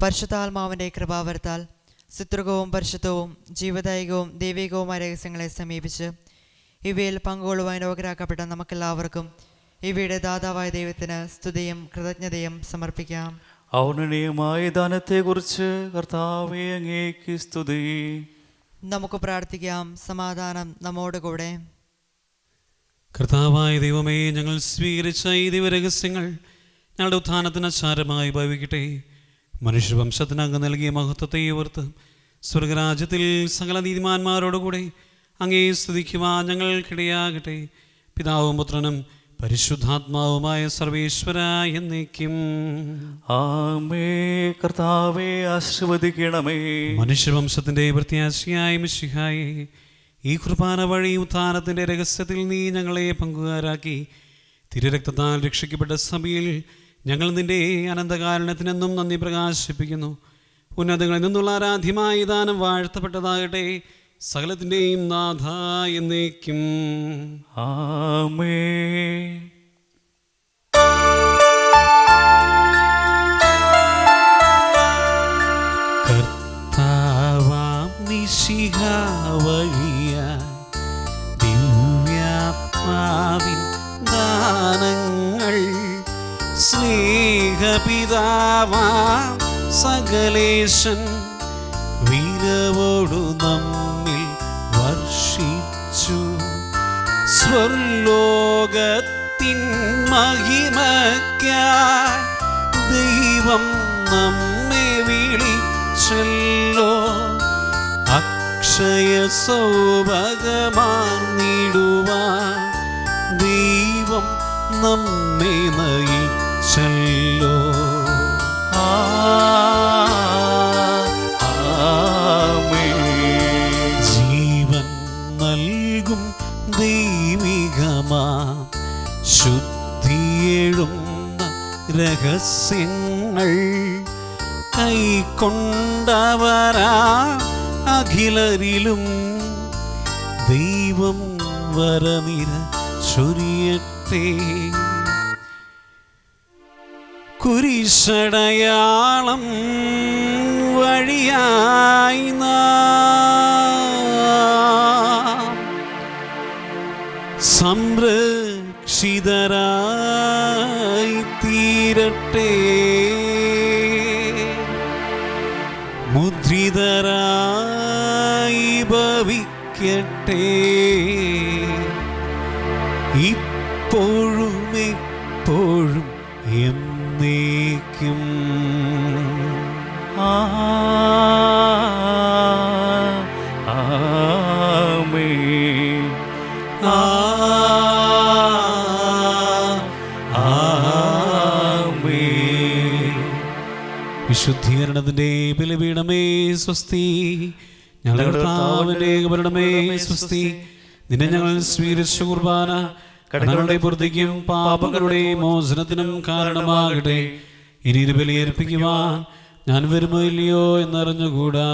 പരിശുദ്ധാത്മാവിൻ്റെ കൃപാവരത്താൽ സുത്രകവും പരിശുദ്ധവും ജീവദായകവും ദൈവികവുമായ രഹസ്യങ്ങളെ സമീപിച്ച് ഇവയിൽ പങ്കുകൊള്ളുവാൻ യോഗ്യരാക്കപ്പെട്ട നമുക്കെല്ലാവർക്കും ഇവയുടെ ദാതാവായ ദൈവത്തിന് സ്തുതിയും കൃതജ്ഞതയും സമർപ്പിക്കാം. ഔന്നതീയമായ ദാനത്തെക്കുറിച്ച് കർത്താവേ അങ്ങേക്ക് സ്തുതി. നമുക്ക് പ്രാർത്ഥിക്കാം. സമാധാനം നമ്മോടുകൂടെ. കർത്താവായ ദൈവമേ, ഞങ്ങൾ സ്വീകരിച്ച ഈ ദൈവരഹസ്യങ്ങൾ ഞങ്ങളുടെ ഉത്ഥാനത്തിന് ആചാരമായി ഭവിക്കട്ടെ. മനുഷ്യവംശത്തിന് അങ്ങ് നൽകിയ മഹത്വത്തെ ഓർത്ത് സ്വർഗരാജ്യത്തിൽ സകല നീതിമാന്മാരോടുകൂടെ അങ്ങേ സ്തുതിക്കുവാൻ ഞങ്ങൾക്കിടയാകട്ടെ. പിതാവും പുത്രനും പരിശുദ്ധാത്മാവുമായ സർവേശ്വര എന്നേക്കും ആമേ. കർത്താവേ ആശീർവദിക്കണമേ. മനുഷ്യവംശത്തിന്റെ പ്രത്യാശയായ മിശിഹായേ, ഈ കുർബാന വഴി ഉത്ഥാനത്തിന്റെ രഹസ്യത്തിൽ നീ ഞങ്ങളെ പങ്കുകാരാക്കി തിരുരക്തത്താൽ രക്ഷിക്കപ്പെട്ട സഭയിൽ ഞങ്ങൾ നിന്റെ അനന്തകാരണത്തിനെന്നും നന്ദി പ്രകാശിപ്പിക്കുന്നു. ഉന്നതങ്ങളിൽ നിന്നുള്ള ആരാധ്യമായ ദാനം വാഴ്ത്തപ്പെട്ടതാകട്ടെ. സകലത്തിൻ്റെയും നാഥ എന്നേക്കും ആമേ. കർത്താവാം മിശിഹ വഴിയായി ദിവ്യാത്മാവിൻ ദാനങ്ങൾ സ്നേഹപിതാവാം സകലേശൻ വീരവോടു നമ്മിൽ വർഷിച്ചു. സ്വർലോകത്തിൻ മഹിമയ്ക്കായി ദൈവം നമ്മെ വിളിച്ചല്ലോ. അക്ഷയ സൗഭഗമാർന്നിടുവാൻ ദൈവം നമ്മെ നയിച്ചല്ലോ. ജീവൻ നൽകും ദൈവികമാ ശുദ്ധിയെഴുന്ന രഹസ്യങ്ങൾ കൈക്കൊണ്ടവരാ അഖിലരിലും ദൈവം വരനിര ചൊരിയട്ടെ. കുരിശടയാളം വഴിയായി നാം സംരക്ഷിതരായി തീരട്ടെ. മുദ്രിതരായി ഭവിക്കട്ടെ. ഇപ്പോഴും എപ്പോഴും എന്നേക്കും ആമേൻ. ആമേൻ. വിശുദ്ധീകരണത്തിന്റെ ബലിപീഠമേ സ്വസ്തി. ഞങ്ങളുടെ കർത്താവിന്റെ ഭരണമേ സ്വസ്തി. നിന്നെ ഞങ്ങൾ സ്വീകരിച്ച കുർബാന കടങ്ങളുടെ പൂർത്തിക്കും പാപങ്ങളുടെ മോചനത്തിനും കാരണമാകട്ടെ. ഇനി ബലിയർപ്പിക്കുവാൻ ഞാൻ വരുമോ ഇല്ലയോ എന്നറിഞ്ഞുകൂടാ.